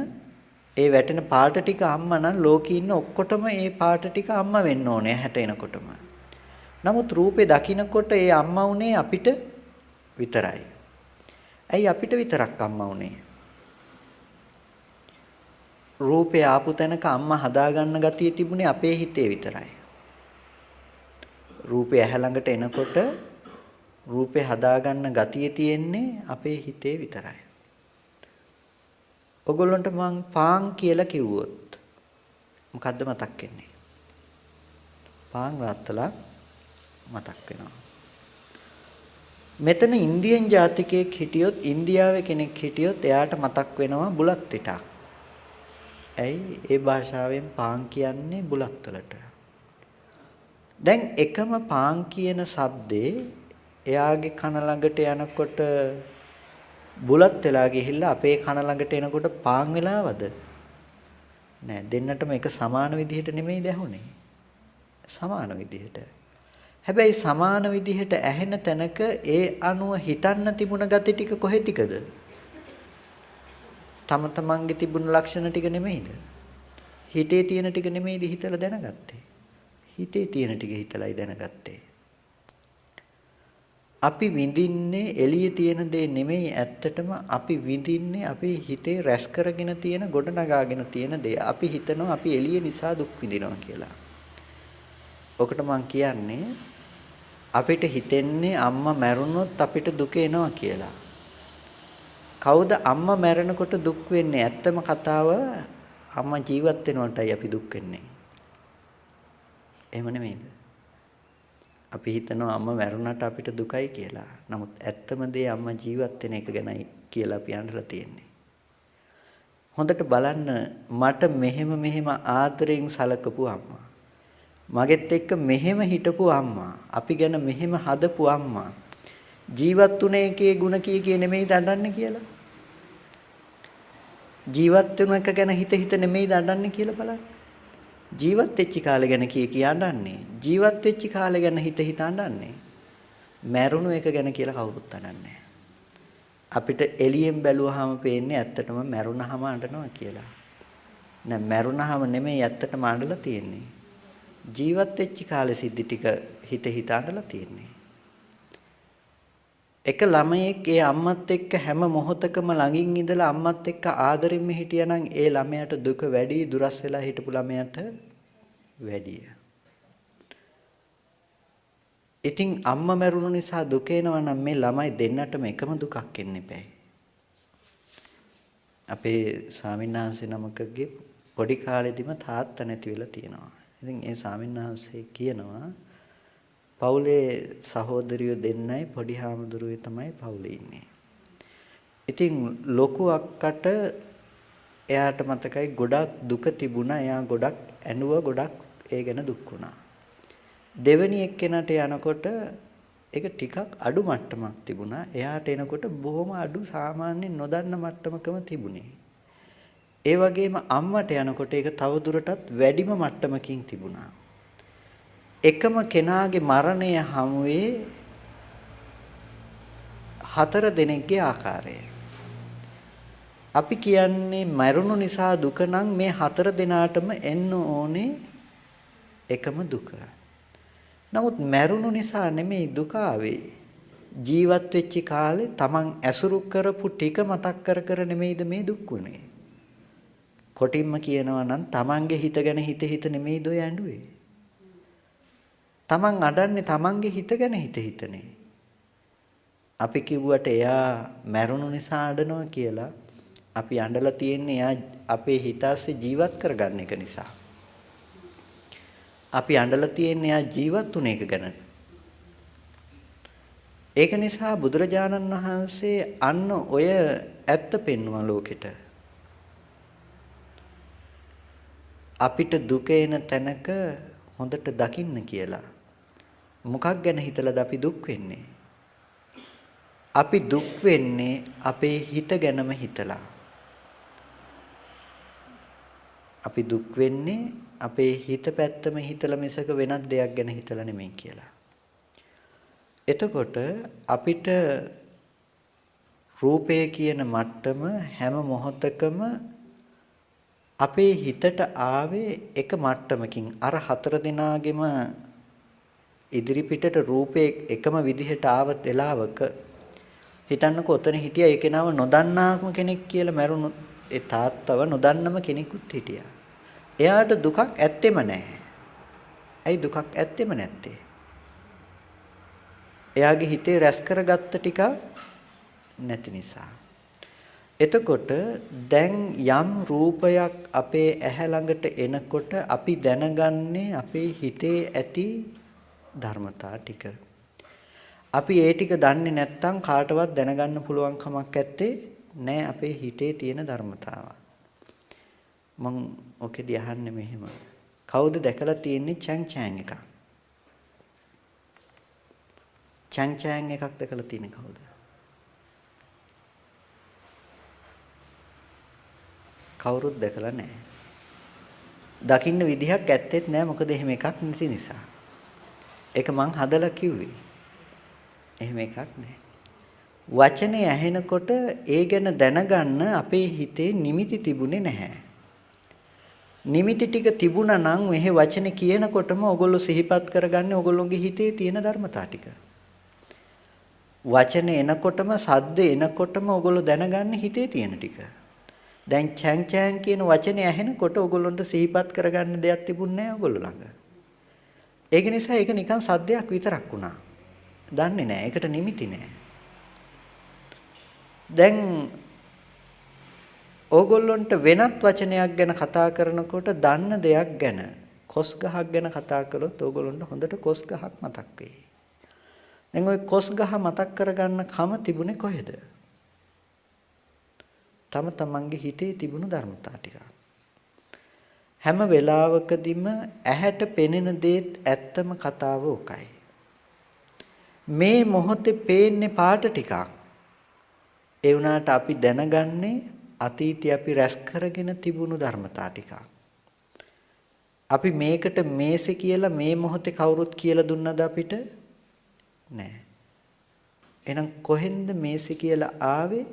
ඒ වැටෙන පාට ටික අම්මා නම් ලෝකේ ඉන්න ඔක්කොටම ඒ පාට ටික අම්මා වෙන්න ඕනේ හැට එනකොටම. නමුත් රූපේ දකින්නකොට ඒ අම්මා වුණේ අපිට විතරයි. ඇයි අපිට විතරක් අම්මා වුණේ? රූපේ ආපු තැනක අම්මා හදාගන්න ගතිය තිබුණේ අපේ හිතේ විතරයි. රූපේ ඇහැ ළඟට එනකොට රූපේ හදාගන්න ගතිය තියෙන්නේ අපේ හිතේ විතරයි. ඔගොල්ලන්ට මං පාන් කියලා කිව්වොත් මොකද්ද මතක් වෙන්නේ? පාන් රාත්තලා මතක් වෙනවා. මෙතන ඉන්දියන් ජාතිකයෙක් හිටියොත් ඉන්දියාවේ කෙනෙක් හිටියොත් එයාට මතක් වෙනවා බුලත් පිටක්. ඇයි ඒ භාෂාවෙන් පාන් කියන්නේ බුලත් වලට. දැන් එකම පාන් කියන શબ્දේ එයාගේ කන ළඟට යනකොට බුලත් වෙලා ගිහිල්ලා අපේ කන ළඟට එනකොට පාන් වෙලාවද? නෑ, දෙන්නටම එක සමාන විදිහට නෙමෙයි දැහුනේ. සමාන විදිහට. හැබැයි සමාන විදිහට ඇහෙන තැනක ඒ අනුව හිතන්න තිබුණ gati ටික කොහෙ ටිකද? තම තමන්ගේ තිබුණ ලක්ෂණ ටික නෙමෙයිද? හිතේ තියෙන ටික නෙමෙයිද හිතලා දැනගත්තේ? හිතේ තියෙන ටික හිතලයි දැනගත්තේ. අපි විඳින්නේ එළියේ තියෙන දේ නෙමෙයි, ඇත්තටම අපි විඳින්නේ අපේ හිතේ රැස් කරගෙන තියෙන ගොඩනගාගෙන තියෙන දේ. අපි හිතනවා අපි එළිය නිසා දුක් විඳිනවා කියලා. ඔකට මම කියන්නේ අපිට හිතෙන්නේ අම්මා මැරුණොත් අපිට දුක එනවා කියලා. කවුද අම්මා මැරෙනකොට දුක් වෙන්නේ? ඇත්තම කතාව අම්මා ජීවත් වෙනකොටයි අපි දුක් වෙන්නේ. එහෙම නෙමෙයිද? අපි හිතනවා අම්මා මැරුණාට අපිට දුකයි කියලා. නමුත් ඇත්තම දේ අම්මා ජීවත් වෙන එක ගැනයි කියලා අපි අහලා තියෙන්නේ. හොඳට බලන්න, මට මෙහෙම ආදරෙන් සලකපු අම්මා, මගෙත් එක්ක මෙහෙම හිටපු අම්මා, අපි ගැන මෙහෙම හදපු අම්මා ජීවත් වුණේ එකේ ಗುಣ කී නෙමෙයි දඬන්නේ කියලා. ජීවත් වෙන එක ගැන හිත නෙමෙයි දඬන්නේ කියලා බලන්න. ජීවත් වෙච්ච කාලේ ගැන කී අඬන්නේ. ජීවත් වෙච්ච කාලේ ගැන හිත අඬන්නේ. මැරුණු එක ගැන කියලා කවුරුත් අඬන්නේ. අපිට එළියෙන් බැලුවාම පේන්නේ ඇත්තටම මැරුණාම අඬනවා කියලා. නෑ, මැරුණාම නෙමෙයි ඇත්තටම අඬලා තියෙන්නේ. ජීවත් වෙච්ච කාලේ සිද්ධි ටික හිත අඬලා තියෙන්නේ. එක ළමයෙක් ඒ අම්මත් එක්ක හැම මොහොතකම ළඟින් ඉඳලා අම්මත් එක්ක ආදරෙන්ම හිටියානම් ඒ ළමයාට දුක වැඩි, දුරස් වෙලා හිටපු ළමයාට වැඩිය. ඉතින් අම්මා මැරුණු නිසා දුක එනවා නම් මේ ළමයි දෙන්නටම එකම දුකක් එන්නේ නැහැ. අපේ ස්වාමීන් වහන්සේ නමකගේ පොඩි කාලෙදිම තාත්තා නැති වෙලා තියෙනවා. ඉතින් ඒ ස්වාමීන් වහන්සේ කියනවා පවුලේ සහෝදරියෝ දෙන්නයි පොඩි හාමුදුරුවෝ තමයි පවුලේ ඉන්නේ. ඉතින් ලොකු අක්කට එයාට මතකයි ගොඩක් දුක තිබුණා. එයා ගොඩක් ඇඬුවා, ගොඩක් ඒ ගැන දුක් වුණා. දෙවෙනි එක්කෙනාට යනකොට ඒක ටිකක් අඩු මට්ටමක් තිබුණා. එයාට එනකොට බොහොම අඩු සාමාන්‍ය නොදන්න මට්ටමකම තිබුණේ. ඒ වගේම අම්මට යනකොට ඒක තව දුරටත් වැඩිම මට්ටමකින් තිබුණා. එකම කෙනාගේ මරණය හමුවේ 4 දෙනෙක්ගේ ආකාරය. අපි කියන්නේ මරුණු නිසා දුක නම් මේ 4 දෙනාටම එන්න ඕනේ එකම දුක. නමුත් මරුණු නිසා නෙමෙයි දුක ආවේ. ජීවත් වෙච්ච කාලේ Taman ඇසුරු කරපු ටික මතක් කර කර නෙමෙයිද මේ දුක් වුනේ. කොටින්ම කියනවා නම් Tamanගේ හිත ගැන හිත හිත නෙමෙයිද ඔය ඇඬුවේ. Taman අඩන්නේ Tamanගේ හිත ගැන හිත හිතනේ. අපි කිව්වට එයා මරුණු නිසා අඬනවා කියලා. අපි අඬලා තියෙන්නේ එයා අපේ හිත ASCII ජීවත් කරගන්න එක නිසා. අපි අඬලා තියෙන්නේ එයා ජීවත් වුණ එක ගැන. ඒක නිසා බුදුරජාණන් වහන්සේ අන්න ඔය ඇත්ත පෙන්වුවා ලෝකෙට. අපිට දුක එන තැනක හොඳට දකින්න කියලා. මොකක් ගැන හිතලාද අපි දුක් වෙන්නේ? අපි දුක් වෙන්නේ අපේ හිත ගැනම හිතලා. අපි දුක් වෙන්නේ අපේ හිත පැත්තම හිතලා මිසක වෙනත් දෙයක් ගැන හිතලා නෙමෙයි කියලා. එතකොට අපිට රූපය කියන මට්ටම හැම මොහොතකම අපේ හිතට ආවේ එක මට්ටමකින්. අර 4 දෙනාගෙම ඉදිරි පිටට රූපේ එකම විදිහට ආව වෙලාවක හිතන්නකෝ ඔතන හිටියා ඒ කෙනාව නොදන්නාම කෙනෙක් කියලා මැරුණු ඒ තාත්තව නොදන්නම කෙනෙකුත් හිටියා. එයාට දුකක් ඇත්තෙම නැහැ. ඇයි දුකක් ඇත්තෙම නැත්තේ? එයාගේ හිතේ රැස් කරගත්ත ටික නැති නිසා. එතකොට දැන් යම් රූපයක් අපේ ඇහැ ළඟට එනකොට අපි දැනගන්නේ අපේ හිතේ ඇති ධර්මතා ටික. අපි ඒ ටික දන්නේ නැත්නම් කාටවත් දැනගන්න පුළුවන් කමක් නැත්තේ නෑ අපේ හිතේ තියෙන ධර්මතාව. මං ඔකෙදි අහන්නේ මෙහෙම. කවුද දැකලා තියෙන්නේ චැන් චෑන් එකක්? චැන් චෑන් එකක් දැකලා තියෙන්නේ කවුද? කවුරුත් දැකලා නැහැ. දකින්න විදිහක් ඇත්තෙත් නැහැ. මොකද එහෙම එකක් නැති නිසා. ඒක මං හදලා කිව්වේ. එහෙම එකක් නැහැ. වචනේ ඇහෙනකොට ඒ ගැන දැනගන්න අපේ හිතේ නිමිති තිබුණේ නැහැ. නිමිති ටික තිබුණා නම් මෙහි වචනේ කියනකොටම ඔයගොල්ලෝ සිහිපත් කරගන්නේ ඔයගොල්ලෝගේ හිතේ තියෙන ධර්මතා ටික. වචනේ එනකොටම සද්ද එනකොටම ඔයගොල්ලෝ දැනගන්නේ හිතේ තියෙන ටික. දැන් චැන් චෑන් කියන වචනේ ඇහෙනකොට ඔයගොල්ලන්ට සිහිපත් කරගන්න දෙයක් තිබුණේ නැහැ ඔයගොල්ලෝ ළඟ. ඒක නිසා ඒක නිකන් සද්දයක් විතරක් වුණා. දන්නේ නැහැ. ඒකට නිමිති නැහැ. දැන් ඕගොල්ලොන්ට වෙනත් වචනයක් ගැන කතා කරනකොට දන්න දෙයක් ගැන කොස් ගහක් ගැන කතා කළොත් ඕගොල්ලොන්ට හොඳට කොස් ගහක් මතක් වෙයි. දැන් ওই කොස් ගහ මතක් කරගන්න කම තිබුණේ කොහෙද? තම තමන්ගේ හිතේ තිබුණු ධර්මතා ටික. හැම වෙලාවකදීම ඇහැට පෙනෙන දේත් ඇත්තම කතාව උකයි. මේ මොහොතේ පේන්නේ පාට ටිකක්. ඒ වුණාට අපි දැනගන්නේ අතීතයේ අපි රැස් කරගෙන තිබුණු ධර්මතා ටිකක්. අපි මේකට මේසෙ කියලා මේ මොහොතේ කවුරුත් කියලා දුන්නද අපිට? නැහැ. එහෙනම් කොහෙන්ද මේසෙ කියලා ආවේ?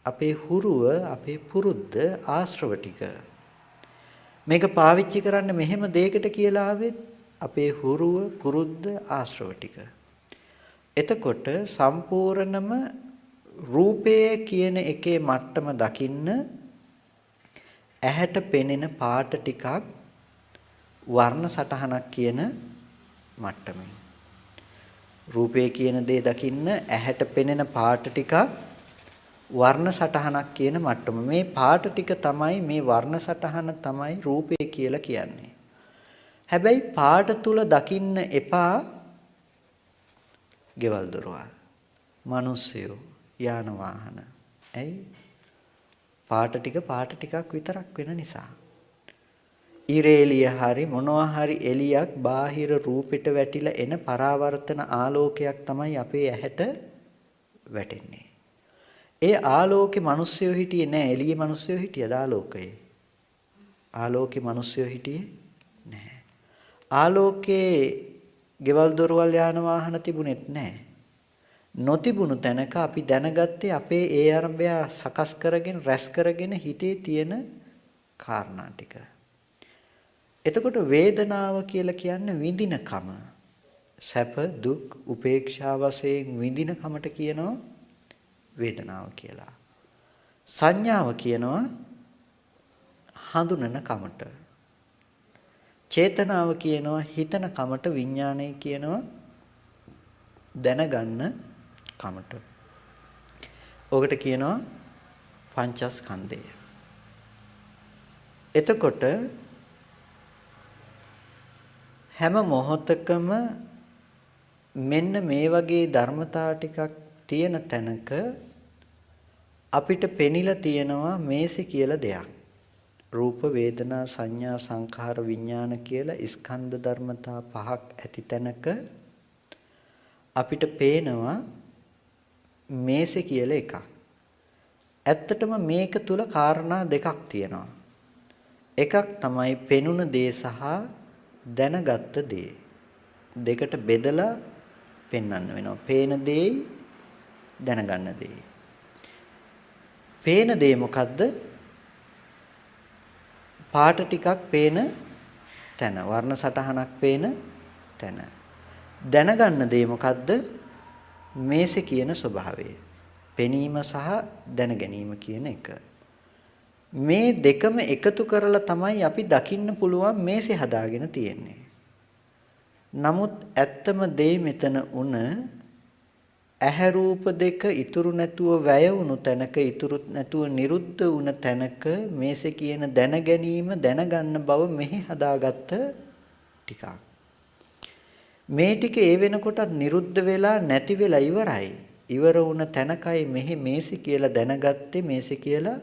අපේ හුරුව, අපේ පුරුද්ද, ආශ්‍රව ටික. මේක පාවිච්චි කරන්න මෙහෙම දෙයකට කියලා ආවෙත් අපේ හුරුව, පුරුද්ද, ආශ්‍රව ටික. එතකොට සම්පූර්ණම රූපය කියන එකේ මට්ටම දකින්න ඇහැට පෙනෙන පාට ටිකක් වර්ණ සටහනක් කියන මට්ටමේ. රූපය කියන දේ දකින්න ඇහැට පෙනෙන පාට ටිකක් වර්ණ සටහනක් කියන මට්ටම. මේ පාට ටික තමයි මේ වර්ණ සටහන තමයි රූපය කියලා කියන්නේ. හැබැයි පාට තුල දකින්න එපා ගෙවල් දොරවල්, මිනිස්සුયો, යාන වාහන. ඇයි? පාට ටිකක් විතරක් වෙන නිසා. ඉරේලිය හරි මොනවා හරි එලියක් බාහිර රූපෙට වැටිලා එන පරාවර්තන ආලෝකයක් තමයි අපේ ඇහැට වැටෙන්නේ. ඒ ආලෝකේ මිනිස්සුયો හිටියේ නෑ. එළියේ මිනිස්සුયો හිටියද ආලෝකයේ? ආලෝකේ මිනිස්සුયો හිටියේ නෑ. ආලෝකේ ගෙවල් දොරවල් යාන වාහන තිබුණෙත් නෑ. නොතිබුණු තැනක අපි දැනගත්තේ අපේ ඒ අරබය සකස් කරගෙන රැස් කරගෙන හිතේ තියෙන කාරණා ටික. එතකොට වේදනාව කියලා කියන්නේ විඳිනකම. සැප දුක් උපේක්ෂා වශයෙන් විඳිනකමට කියනවා වේදනාව කියලා. සංඥාව කියනවා හඳුනන කමට. චේතනාව කියනවා හිතන කමට. විඥානය කියනවා දැනගන්න කමට. ඔකට කියනවා පංචස්කන්ධය. එතකොට හැම මොහොතකම මෙන්න මේ වගේ ධර්මතා ටිකක් තියෙන තැනක අපිට පෙනිලා තියෙනවා මේසෙ කියලා දෙයක්. රූප වේදනා සංඥා සංඛාර විඥාන කියලා ස්කන්ධ ධර්මතා පහක් ඇති තැනක අපිට පේනවා මේසෙ කියලා එකක්. ඇත්තටම මේක තුල කාරණා දෙකක් තියෙනවා. එකක් තමයි පෙනුන දේ සහ දැනගත්ත දේ. දෙකට බෙදලා පෙන්වන්න වෙනවා. පේන දේ දැනගන්න දේ. පේන දේ මොකද්ද? පාට ටිකක් පේන තැන, වර්ණ සටහනක් පේන තැන. දැනගන්න දේ මොකද්ද? මේසෙ කියන ස්වභාවය. පෙනීම සහ දැනගැනීම කියන එක. මේ දෙකම එකතු කරලා තමයි අපි දකින්න පුළුවන් මේසෙ හදාගෙන තියෙන්නේ. නමුත් ඇත්තම දේ මෙතන උන ඇහැ රූප දෙක ඉතුරු නැතුව වැය වුණු තැනක, ඉතුරු නැතුව නිරුද්ධ වුණ තැනක මේසෙ කියන දැනගැනීම දැනගන්න බව මෙහි හදාගත්ත ටිකක්. මේ ටික ඒ වෙනකොටත් නිරුද්ධ වෙලා නැති වෙලා ඉවරයි. ඉවර වුණ තැනකයි මෙහි මේසෙ කියලා දැනගත්තේ, මේසෙ කියලා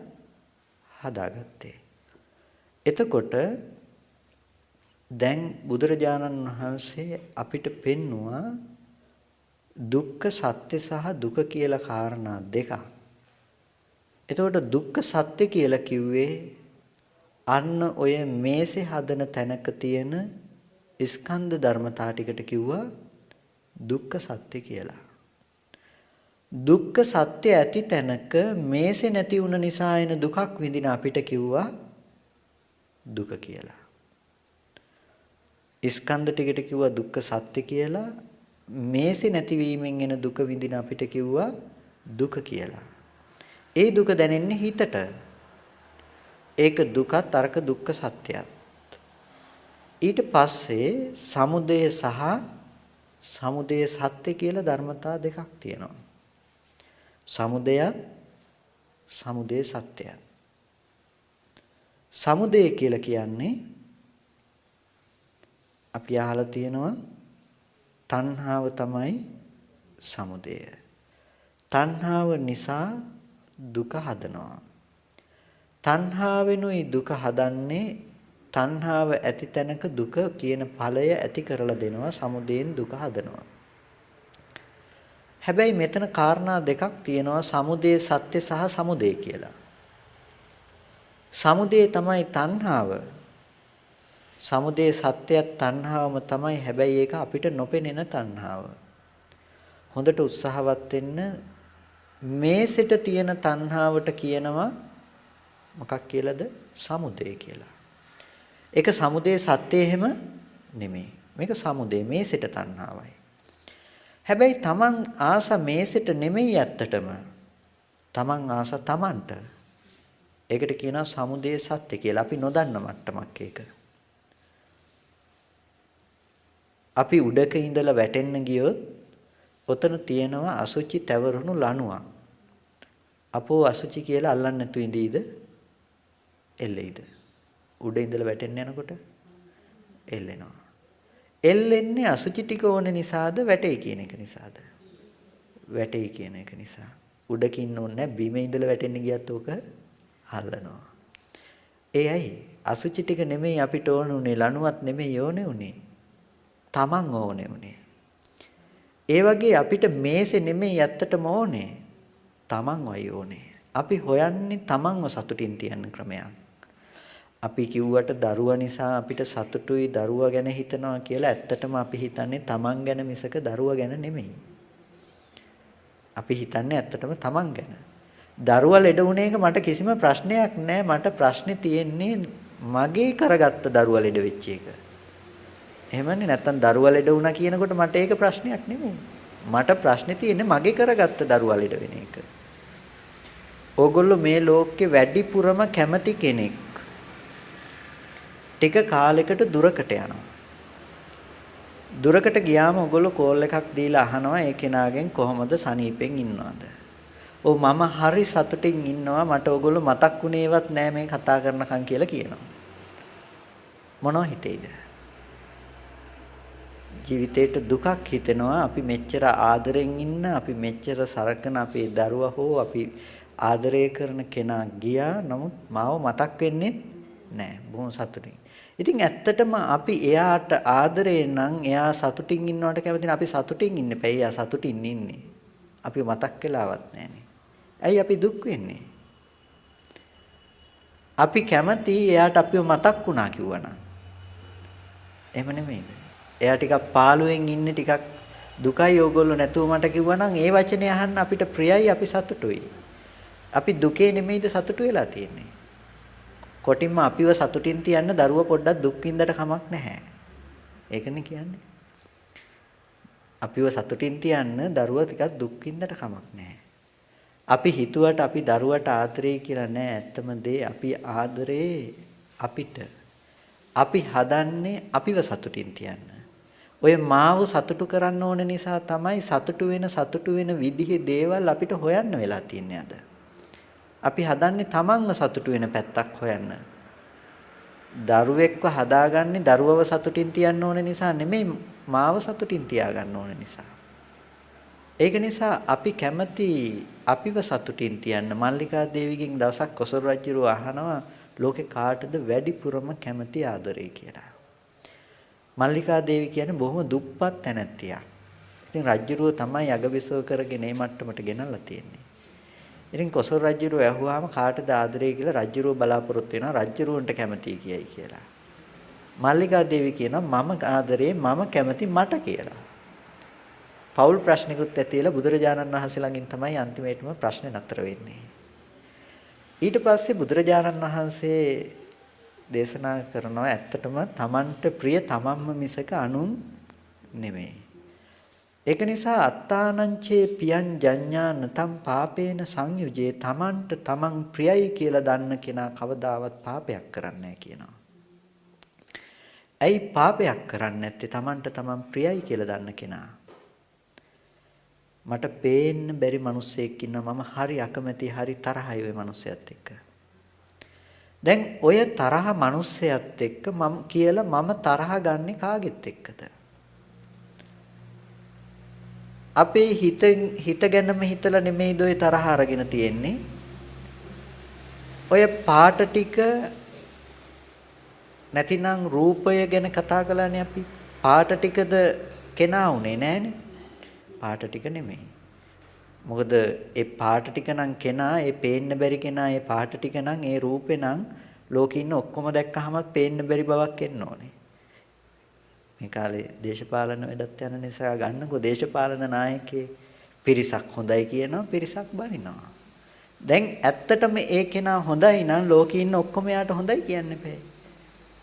හදාගත්තේ. එතකොට දැන් බුදුරජාණන් වහන්සේ අපිට පෙන්නවා දුක්ඛ සත්‍ය සහ දුක කියලා කාරණා දෙකක්. එතකොට දුක්ඛ සත්‍ය කියලා කිව්වේ අන්න ඔය මේසෙ හදන තැනක තියෙන ස්කන්ධ ධර්මතා ටිකට කිව්වා දුක්ඛ සත්‍ය කියලා. දුක්ඛ සත්‍ය ඇති තැනක මේසෙ නැති වුණ නිසා එන දුකක් විඳින අපිට කිව්වා දුක කියලා. ස්කන්ධ ටිකට කිව්වා දුක්ඛ සත්‍ය කියලා. මේසෙ නැතිවීමෙන් එන දුක විඳින අපිට කිව්වා දුක කියලා. ඒ දුක දැනෙන්නේ හිතට. ඒක දුකත් අරක දුක්ඛ සත්‍යයත්. ඊට පස්සේ සමුදය සහ සමුදය සත්‍ය කියලා ධර්මතා දෙකක් තියෙනවා. සමුදයත් සමුදය සත්‍යයත්. සමුදය කියලා කියන්නේ අපි අහලා තියෙනවා තණ්හාව තමයි සමුදය. තණ්හාව නිසා දුක හදනවා. තණ්හාවෙනුයි දුක හදන්නේ. තණ්හාව ඇති තැනක දුක කියන ඵලය ඇති කරලා දෙනවා. සමුදයෙන් දුක හදනවා. හැබැයි මෙතන කාරණා දෙකක් තියෙනවා. සමුදය සත්‍ය සහ සමුදය කියලා. සමුදය තමයි තණ්හාව. සමුදය සත්‍යයත් තණ්හාවම තමයි. හැබැයි ඒක අපිට නොපෙනෙන තණ්හාව. හොඳට උත්සාහවත් වෙන්න. මේසෙට තියෙන තණ්හාවට කියනවා මොකක් කියලාද? සමුදය කියලා. ඒක සමුදය සත්‍ය එහෙම නෙමෙයි. මේක සමුදය මේසෙට තණ්හාවයි. හැබැයි Taman ආස මේසෙට නෙමෙයි ඇත්තටම. Taman ආස Tamanට. ඒකට කියනවා සමුදය සත්‍ය කියලා. අපි නොදන්න මට්ටමක් ඒක. අපි උඩක ඉඳලා වැටෙන්න ගියොත් ඔතන තියෙනවා අසුචි තැවරුණු ලණුවක්. අපෝ අසුචි කියලා අල්ලන්න නැතු ඉඳීද? එල්ලෙයිද? උඩ ඉඳලා වැටෙන්න යනකොට එල්ලෙනවා. එල්ලෙන්නේ අසුචි ටික ඕන නිසාද වැටෙයි කියන එක නිසාද? වැටෙයි කියන එක නිසා. උඩකින් ඕනේ නැහැ. බිමේ ඉඳලා වැටෙන්න ගියත් ඕක අල්ලනවා. ඒ ඇයි? අසුචි ටික නෙමෙයි අපිට ඕන උනේ, ලණුවත් නෙමෙයි ඕනේ උනේ. තමන් ඕනේ උනේ. ඒ වගේ අපිට මේසේ නෙමෙයි ඇත්තටම ඕනේ. තමන්වයි ඕනේ. අපි හොයන්නේ තමන්ව සතුටින් තියන්න ක්‍රමයක්. අපි කිව්වට දරුවා නිසා අපිට සතුටුයි දරුවා ගැන හිතනවා කියලා ඇත්තටම අපි හිතන්නේ තමන් ගැන මිසක දරුවා ගැන නෙමෙයි. අපි හිතන්නේ ඇත්තටම තමන් ගැන. දරුවා ලෙඩ වුණ එක මට කිසිම ප්‍රශ්නයක් නෑ. මට ප්‍රශ්නේ තියෙන්නේ මගේ කරගත්ත දරුවා ලෙඩ වෙච්ච එක. එහෙමනේ නැත්තම් දරුවා ලෙඩ වුණා කියනකොට මට ඒක ප්‍රශ්නයක් නෙමෙයි. මට ප්‍රශ්නේ තියෙන්නේ මගේ කරගත්ත දරුවා ලෙඩ වෙන එක. ඕගොල්ලෝ මේ ලෝකේ වැඩිපුරම කැමති කෙනෙක් ටික කාලයකට දුරකට යනවා. දුරකට ගියාම ඕගොල්ලෝ කෝල් එකක් දීලා අහනවා ඒ කෙනාගෙන් කොහොමද සනීපෙන් ඉන්නවද? ඔව් මම හරි සතුටින් ඉන්නවා මට ඕගොල්ලෝ මතක් වුණේවත් නෑ මේ කතා කරනකම් කියලා කියනවා. මොනව හිතේද? ජීවිතේට දුකක් හිතෙනවා. අපි මෙච්චර ආදරෙන් ඉන්න අපි මෙච්චර සරකන අපේ දරුවා හෝ අපි ආදරය කරන කෙනා ගියා. නමුත් මාව මතක් වෙන්නේ නෑ. බොහොම සතුටින්. ඉතින් ඇත්තටම අපි එයාට ආදරේ නම් එයා සතුටින් ඉන්නවට කැමති අපි සතුටින් ඉන්න බෑ. එයා සතුටින් ඉන්නේ. අපි මතක් වෙලාවත් නෑනේ. ඇයි අපි දුක් වෙන්නේ? අපි කැමති එයාට අපිව මතක් වුණා කිව්වනම්. එහෙම නෙමෙයිද? එයා ටිකක් පාළුවෙන් ඉන්නේ ටිකක් දුකයි ඕගොල්ලෝ නැතුව මට කිව්වනම් ඒ වචනේ අහන්න අපිට ප්‍රියයි අපි සතුටුයි. අපි දුකේ නෙමෙයිද සතුටු වෙලා තියෙන්නේ. කොටින්ම අපිව සතුටින් තියන්න දරුවා පොඩ්ඩක් දුක් විඳට කමක් නැහැ. ඒකනේ කියන්නේ. අපිව සතුටින් තියන්න දරුවා ටිකක් දුක් විඳට කමක් නැහැ. අපි හිතුවට අපි දරුවට ආදරේ කියලා නෑ. ඇත්තම දේ අපි ආදරේ අපිට. අපි හදන්නේ අපිව සතුටින් තියන්න. ඔය මාව සතුටු කරන්න ඕන නිසා තමයි සතුටු වෙන විදිහේ දේවල් අපිට හොයන්න වෙලා තියන්නේ අද. අපි හදන්නේ තමන්ව සතුටු වෙන පැත්තක් හොයන්න. දරුවෙක්ව හදාගන්නේ දරුවව සතුටින් තියන්න ඕන නිසා නෙමෙයි මාව සතුටින් තියාගන්න ඕන නිසා. ඒක නිසා අපි කැමති අපිව සතුටින් තියන්න. මල්ලිකා දේවිගෙන් දවසක් කොසල් රජුව අහනවා ලෝකේ කාටද වැඩිපුරම කැමති ආදරේ කියලා. මල්ලිකා දේවි කියන්නේ බොහොම දුප්පත් තැනැත්තියක්. ඉතින් රජුරුව තමයි අගවිසව කරගෙන මේ මට්ටමට ගෙනල්ලා තියෙන්නේ. ඉතින් කොසල් රජුරුව ඇහුවාම කාටද ආදරේ කියලා රජුරුව බලාපොරොත්තු වෙනවා රජුරුවන්ට කැමතියි කියයි කියලා. මල්ලිකා දේවි කියනවා මම ආදරේ මම කැමති මට කියලා. පෞල් ප්‍රශ්නිකුත් ඇතිලා බුදුරජාණන් වහන්සේ ළඟින් තමයි අන්තිමේටම ප්‍රශ්නේ නතර වෙන්නේ. ඊට පස්සේ බුදුරජාණන් වහන්සේ දේශනා කරනවා ඇත්තටම තමන්ට ප්‍රිය තමන්ම මිසක අනුන් නෙමෙයි. ඒක නිසා අත්තානංචේ පියං ජඤ්ඤා නතම් පාපේන සංයුජේ තමන්ට තමන් ප්‍රියයි කියලා දන්න කෙනා කවදාවත් පාපයක් කරන්නේ නැහැ කියනවා. ඇයි පාපයක් කරන්නේ නැත්තේ තමන්ට තමන් ප්‍රියයි කියලා දන්න කෙනා? මට පේන්න බැරි මිනිස්සෙක් ඉන්නවා මම හරි අකමැති හරි තරහයි ওই මිනිස්සයත් එක්ක. දැන් ඔය තරහ මිනිස්සයත් එක්ක මම තරහ ගන්නෙ කාගෙත් එක්කද? අපේ හිත ගැනම හිතලා නෙමෙයිද ඔය තරහ අරගෙන තියෙන්නේ? ඔය පාට ටික නැතිනම් රූපය ගැන කතා කළානේ අපි. පාට ටිකද කෙනා උනේ නෑනේ. පාට ටික නෙමෙයි. මොකද ඒ පාට ටික නම් කෙනා, ඒ පේන්න බැරි කෙනා, ඒ පාට ටික නම්, ඒ රූපේ නම් ලෝකේ ඉන්න ඔක්කොම දැක්කහමත් පේන්න බැරි බවක් එන්න ඕනේ. මේ කාලේ දේශපාලන වැඩත් යන නිසා ගන්නකො දේශපාලන නායකයෙක් පිරිසක් හොඳයි කියනවා, පිරිසක් බනිනවා. දැන් ඇත්තටම ඒ කෙනා හොඳයි නම් ලෝකේ ඉන්න ඔක්කොම යාට හොඳයි කියන්න එපා.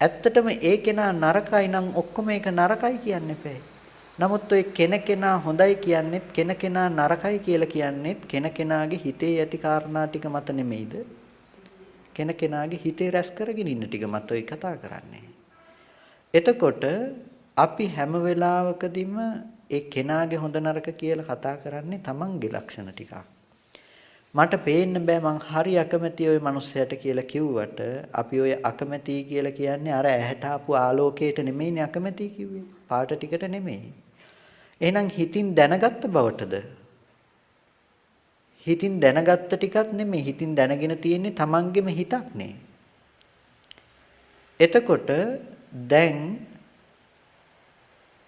ඇත්තටම ඒ කෙනා නරකයි නම් ඔක්කොම ඒක නරකයි කියන්න එපා. නමුත් ඔය කෙනකෙනා හොඳයි කියන්නේත් කෙනකෙනා නරකයි කියලා කියන්නේත් කෙනකෙනාගේ හිතේ ඇති කාරණා ටික මත නෙමෙයිද? කෙනකෙනාගේ හිතේ රැස් කරගෙන ඉන්න ටික මත ඔය කතා කරන්නේ. එතකොට අපි හැම වෙලාවකදීම ඒ කෙනාගේ හොඳ නරක කියලා කතා කරන්නේ තමන්ගේ ලක්ෂණ ටිකක්. මට පේන්න බෑ මං හරි අකමැති ওই මිනිස්සයාට කියලා කිව්වට අපි ওই අකමැති කියලා කියන්නේ අර ඇහැට ආපු ආලෝකයට නෙමෙයිනේ අකමැති කිව්වේ. පාට ටිකට නෙමෙයි. එහෙනම් හිතින් දැනගත්ත බවටද? හිතින් දැනගත්ත ටිකක් නෙමෙයි. හිතින් දැනගෙන තියෙන්නේ තමන්ගේම හිතක් නේ. එතකොට දැන්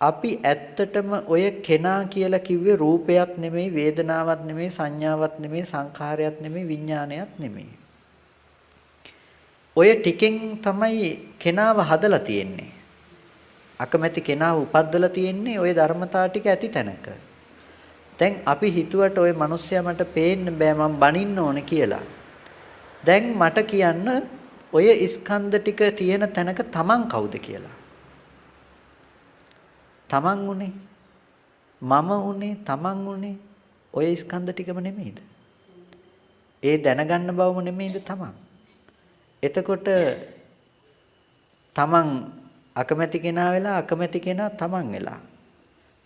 අපි ඇත්තටම ඔය කෙනා කියලා කිව්වේ රූපයක් නෙමෙයි, වේදනාවක් නෙමෙයි, සංඥාවක් නෙමෙයි, සංඛාරයක් නෙමෙයි, විඥානයක් නෙමෙයි. ඔය ටිකෙන් තමයි කෙනාව හදලා තියෙන්නේ. අකමැති කෙනාව උපද්දලා තියෙන්නේ ওই ධර්මතා ටික ඇති තැනක. දැන් අපි හිතුවට ওই මිනිස්සයා මට පේන්න බෑ මම බනින්න ඕනේ කියලා. දැන් මට කියන්න ඔය ස්කන්ධ ටික තියෙන තැනක තමන් කවුද කියලා. තමන් උනේ මම උනේ තමන් උනේ ඔය ස්කන්ධ ටිකම නෙමෙයිද? ඒ දැනගන්න බවම නෙමෙයිද තමන්? එතකොට තමන් අකමැති කෙනා වෙලා අකමැති කෙනා තමන් වෙලා.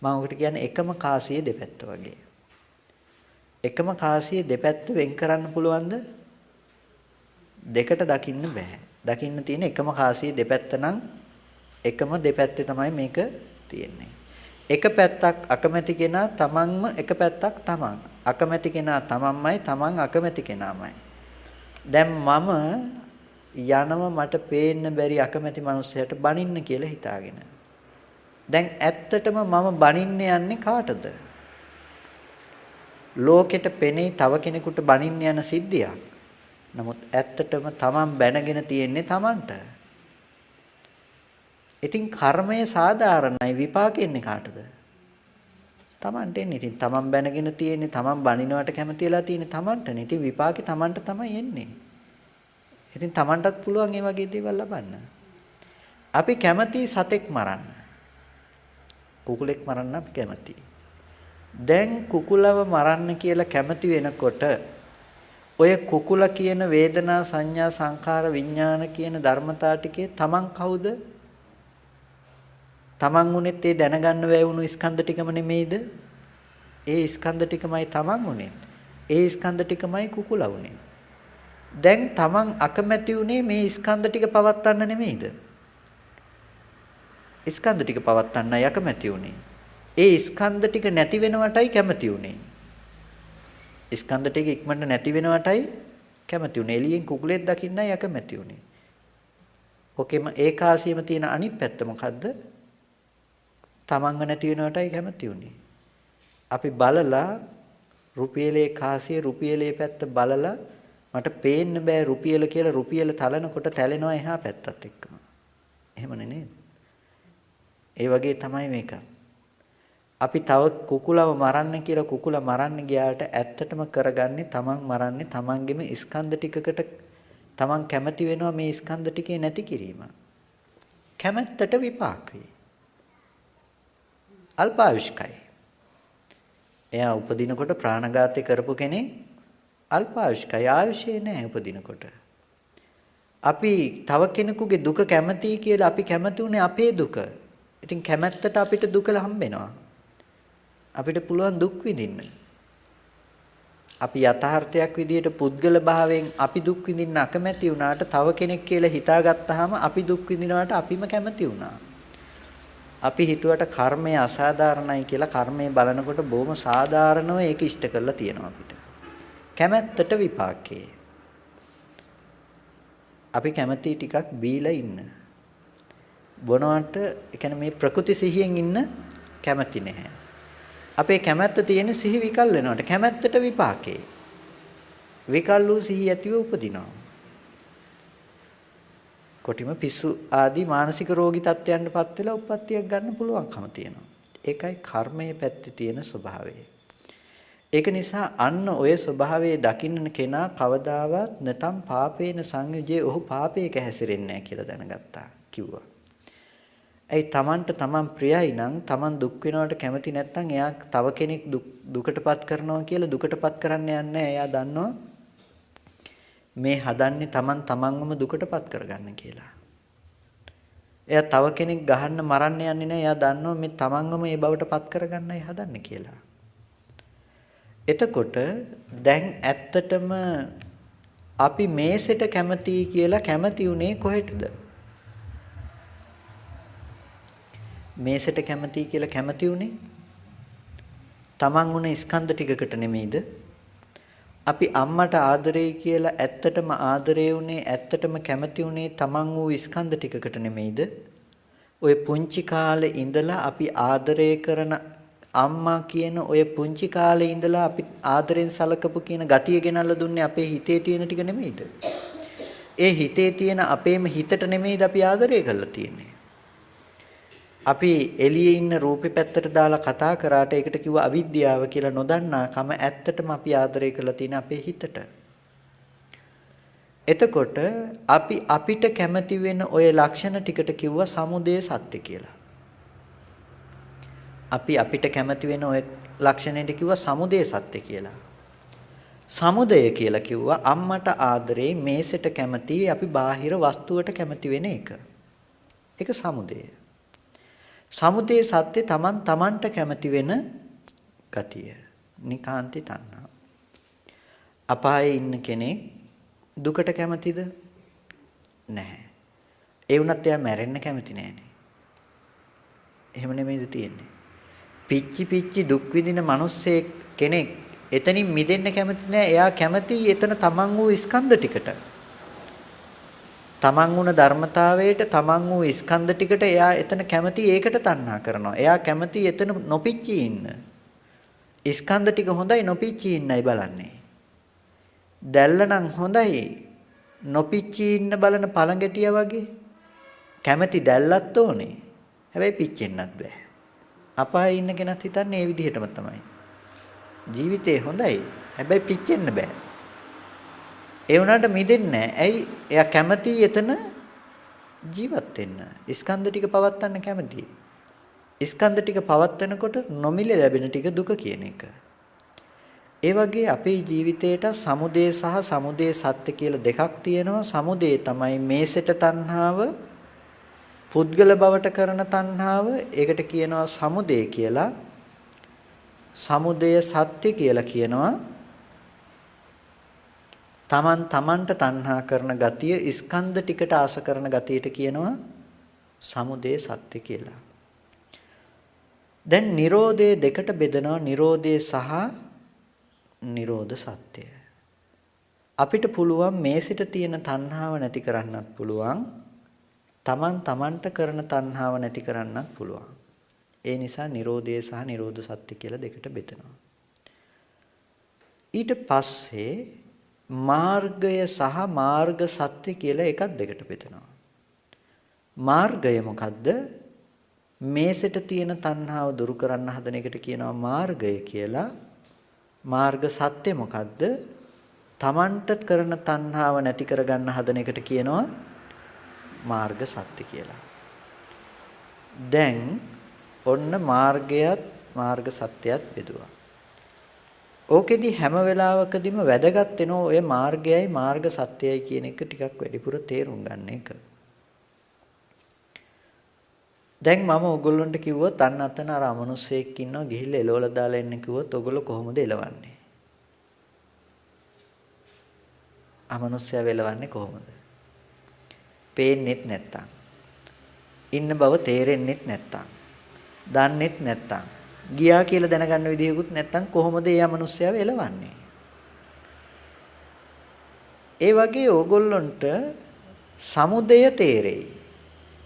මම ඔකට කියන්නේ එකම කාසියේ දෙපැත්ත වගේ. එකම කාසියේ දෙපැත්ත වෙන් කරන්න පුළුවන්ද? දෙකට දකින්න බෑ. දකින්න තියෙන එකම කාසියේ දෙපැත්ත නම් එකම දෙපැත්තේ තමයි මේක තියෙන්නේ. එක පැත්තක් අකමැති කෙනා තමන්ම එක පැත්තක් තමන්. අකමැති කෙනා තමන්මයි තමන් අකමැති කෙනාමයි. දැන් මම යනවා මට පේන්න බැරි අකමැති මිනිස්සයාට බනින්න කියලා හිතාගෙන. දැන් ඇත්තටම මම බනින්න යන්නේ කාටද? ලෝකෙට පෙනේ තව කෙනෙකුට බනින්න යන සිද්ධියක්. නමුත් ඇත්තටම තමන් බැනගෙන තියෙන්නේ තමන්ට. ඉතින් කර්මය සාධාරණයි විපාකෙන්නේ කාටද? තමන්ට එන්නේ. ඉතින් තමන් බැනගෙන තියෙන්නේ තමන් බනිනවට කැමති වෙලා තියෙන්නේ තමන්ටනේ. ඉතින් විපාකේ තමන්ට තමයි එන්නේ. ඉතින් තමන්ටත් පුළුවන් මේ වගේ දේවල් ලබන්න. අපි කැමති සතෙක් මරන්න. කුකුලෙක් මරන්න අපි කැමති. දැන් කුකුලව මරන්න කියලා කැමති වෙනකොට ඔය කුකුල කියන වේදනා සංඥා සංඛාර විඥාන කියන ධර්මතා ටිකේ තමන් කවුද? තමන් උනේත් ඒ දැනගන්න වැයුණු ස්කන්ධ ටිකම නෙමෙයිද? ඒ ස්කන්ධ ටිකමයි තමන් උනේ. ඒ ස්කන්ධ ටිකමයි කුකුල උනේ. දැන් තමන් අකමැති උනේ මේ ස්කන්ධ ටික පවත්වන්න නෙමෙයිද? ස්කන්ධ ටික පවත්වන්නයි අකමැති උනේ. ඒ ස්කන්ධ ටික නැති වෙනවටයි කැමති උනේ. ස්කන්ධ ටික ඉක්මනට නැති වෙනවටයි කැමති උනේ. එළියෙන් කුකුලෙක් දකින්නයි අකමැති උනේ. ඔකෙම ඒකාසියම තියෙන අනිත් පැත්ත මොකද්ද? තමන්ව නැති වෙනවටයි කැමති උනේ. අපි බලලා රුපියලේ කාසිය රුපියලේ පැත්ත බලලා මට පේන්න බෑ රුපියල කියලා රුපියල තලනකොට තැලෙනවා එහා පැත්තත් එක්කම. එහෙමනේ නේද? ඒ වගේ තමයි මේක. අපි තව කුකුලව මරන්න කියලා කුකුල මරන්න ගියාට ඇත්තටම කරගන්නේ තමන් මරන්නේ තමන්ගේම ස්කන්ධ ටිකකට තමන් කැමති වෙනවා මේ ස්කන්ධ ටිකේ නැති කිරීම. කැමැත්තට විපාකයි. අල්පායුෂ්කයි. එයා උපදිනකොට ප්‍රාණඝාතය කරපු කෙනෙක් අල්පායුෂ්කයි. ආයුෂේ නැහැ උපදිනකොට. අපි තව කෙනෙකුගේ දුක කැමතියි කියලා අපි කැමති උනේ අපේ දුක. ඉතින් කැමැත්තට අපිට දුක හම්බෙනවා. අපිට පුළුවන් දුක් විඳින්න. අපි යථාර්ථයක් විදියට පුද්ගල භාවයෙන් අපි දුක් විඳින්න අකමැති වුණාට තව කෙනෙක් කියලා හිතාගත්තාම අපි දුක් විඳිනවට අපිම කැමති වුණා. අපි හිතුවට කර්මය අසාධාරණයි කියලා කර්මය බලනකොට බොහොම සාධාරණව ඒක ඉෂ්ට කරලා තියෙනවා අපිට. කැමැත්තට විපාකේ. අපි කැමති ටිකක් බීලා ඉන්න. බොනවට ඒ කියන්නේ මේ ප්‍රකෘති සිහියෙන් ඉන්න කැමති නැහැ. අපේ කැමැත්ත තියෙන සිහි විකල් වෙනවට කැමැත්තට විපාකේ. විකල් වූ සිහි ඇතිව උපදිනවා. කොටිම පිස්සු ආදී මානසික රෝගී තත්ත්වයන්ටපත් වෙලා උප්පත්තියක් ගන්න පුළුවන්කම තියෙනවා. ඒකයි කර්මයේ පැත්තේ තියෙන ස්වභාවය. ඒක නිසා අන්න ඔය ස්වභාවයේ දකින්න කෙනා කවදාවත් නැතම් පාපේන සංයුජේ ඔහු පාපයක හැසිරෙන්නේ නැහැ කියලා දැනගත්තා කිව්වා. ඒ තමන්ට තමන් ප්‍රියයි නම් තමන් දුක් වෙනවට කැමති නැත්නම් එයා තව කෙනෙක් දුකටපත් කරනවා කියලා දුකටපත් කරන්න යන්නේ. එයා දන්නවා මේ හදන්නේ තමන් තමන්වම දුකටපත් කරගන්න කියලා. එයා තව කෙනෙක් ගහන්න මරන්න යන්නේ නැහැ. එයා දන්නවා මේ තමන්වම ඒ බවටපත් කරගන්නයි හදන්නේ කියලා. එතකොට දැන් ඇත්තටම අපි මේසෙට කැමතියි කියලා කැමති උනේ කොහෙටද? මේසෙට කැමතියි කියලා කැමති උනේ තමන් උන ස්කන්ධ ටිකකට නෙමෙයිද? අපි අම්මට ආදරේ කියලා ඇත්තටම ආදරේ උනේ ඇත්තටම කැමති උනේ තමන් වූ ස්කන්ධ ටිකකට නෙමෙයිද? ඔය පුංචි කාලේ ඉඳලා අපි ආදරය කරන අම්මා කියන ඔය පුංචි කාලේ ඉඳලා අපි ආදරෙන් සලකපු කියන ගතිය ගෙනල්ලා දුන්නේ අපේ හිතේ තියෙන ටික නෙමෙයිද? ඒ හිතේ තියෙන අපේම හිතට නෙමෙයිද අපි ආදරය කරලා තියෙන්නේ? අපි එළියේ ඉන්න රූපේ පැත්තට දාලා කතා කරාට ඒකට කිව්ව අවිද්‍යාව කියලා නොදන්නාකම ඇත්තටම අපි ආදරය කරලා තියෙන අපේ හිතට. එතකොට අපි අපිට කැමති වෙන ඔය ලක්ෂණ ටිකට කිව්වා සමුදය සත්‍ය කියලා. අපි අපිට කැමති වෙන ඔය ලක්ෂණයට කිව්වා සමුදය සත්‍ය කියලා. සමුදය කියලා කිව්වා අම්මට ආදරේ මේසෙට කැමති අපි බාහිර වස්තුවට කැමති වෙන එක. ඒක සමුදය. සමුදය සත්‍ය තමන්ට කැමති වෙන ගතිය. නිකාන්ති තණ්හා. අපායේ ඉන්න කෙනෙක් දුකට කැමතිද? නැහැ. ඒ වුණත් එයා මැරෙන්න කැමති නෑනේ. එහෙම නෙමෙයිද තියෙන්නේ? පිච්චි දුක් විඳින මිනිස්සෙක් කෙනෙක් එතනින් මිදෙන්න කැමති නෑ. එයා කැමති එතන තමන් වූ ස්කන්ධ ටිකට. තමන් වුණ ධර්මතාවයට තමන් වූ ස්කන්ධ ටිකට එයා එතන කැමති ඒකට තණ්හා කරනවා. එයා කැමති එතන නොපිච්චී ඉන්න. ස්කන්ධ ටික හොඳයි නොපිච්චී ඉන්නයි බලන්නේ. දැල්ල නම් හොඳයි නොපිච්චී ඉන්න බලන පළඟැටියා වගේ කැමැති දැල්ලත් ඕනේ. හැබැයි පිච්චෙන්නත් බෑ. අපායේ ඉන්න කෙනත් හිතන්නේ ඒ විදිහටම තමයි. ජීවිතේ හොඳයි හැබැයි පිච්චෙන්න බෑ. ඒ වුණාට මිදෙන්නේ නැහැ. ඇයි? එයා කැමැති එතන ජීවත් වෙන්න. ස්කන්ධ ටික පවත්වන්න කැමැති. ස්කන්ධ ටික පවත්වනකොට නොමිලේ ලැබෙන ටික දුක කියන එක. ඒ වගේ අපේ ජීවිතේට සමුදය සහ සමුදය සත්‍ය කියලා දෙකක් තියෙනවා. සමුදය තමයි මේසෙට තණ්හාව, පුද්ගල බවට කරන තණ්හාව. ඒකට කියනවා සමුදය කියලා. සමුදය සත්‍ය කියලා කියනවා තමන්ට තණ්හා කරන ගතිය, ස්කන්ධ ටිකට ආස කරන ගතියට කියනවා සමුදය සත්‍ය කියලා. දැන් Nirodhe දෙකට බෙදනවා. Nirodhe සහ නිරෝධ සත්‍ය. අපිට පුළුවන් මේසිට තියෙන තණ්හාව නැති කරන්නත් පුළුවන්. තමන්ට කරන තණ්හාව නැති කරන්නත් පුළුවන්. ඒ නිසා නිරෝධය සහ නිරෝධ සත්‍ය කියලා දෙකට බෙදනවා. ඊට පස්සේ මාර්ගය සහ මාර්ග සත්‍ය කියලා එකක් දෙකට බෙදනවා. මාර්ගය මොකද්ද? මේසිට තියෙන තණ්හාව දුරු කරන්න හදන එකට කියනවා මාර්ගය කියලා. මාර්ග සත්‍ය මොකද්ද? තමන්ට කරන තණ්හාව නැති කරගන්න හදන එකට කියනවා මාර්ග සත්‍ය කියලා. දැන් ඔන්න මාර්ගයත් මාර්ග සත්‍යයත් බෙදුවා. ඕකෙදි හැම වෙලාවකදීම වැදගත් වෙන ඔය මාර්ගයයි මාර්ග සත්‍යයයි කියන එක ටිකක් වැඩිපුර තේරුම් ගන්න එක. දැන් මම ඔයගොල්ලන්ට කිව්වොත් අන්න අතන අර අමනුස්සයෙක් ඉන්නවා ගිහිල්ලා එලවලා දාලා එන්න කිව්වොත් ඔයගොල්ලෝ කොහොමද එලවන්නේ? අමනුස්සයා වෙලවන්නේ කොහොමද? පේන්නෙත් නැත්තම්. ඉන්න බව තේරෙන්නෙත් නැත්තම්. දන්නෙත් නැත්තම්. ගියා කියලා දැනගන්න විදියකුත් නැත්තම් කොහොමද ඒ අමනුස්සයාව එලවන්නේ? ඒ වගේ ඕගොල්ලන්ට සමුදය තේරෙයි.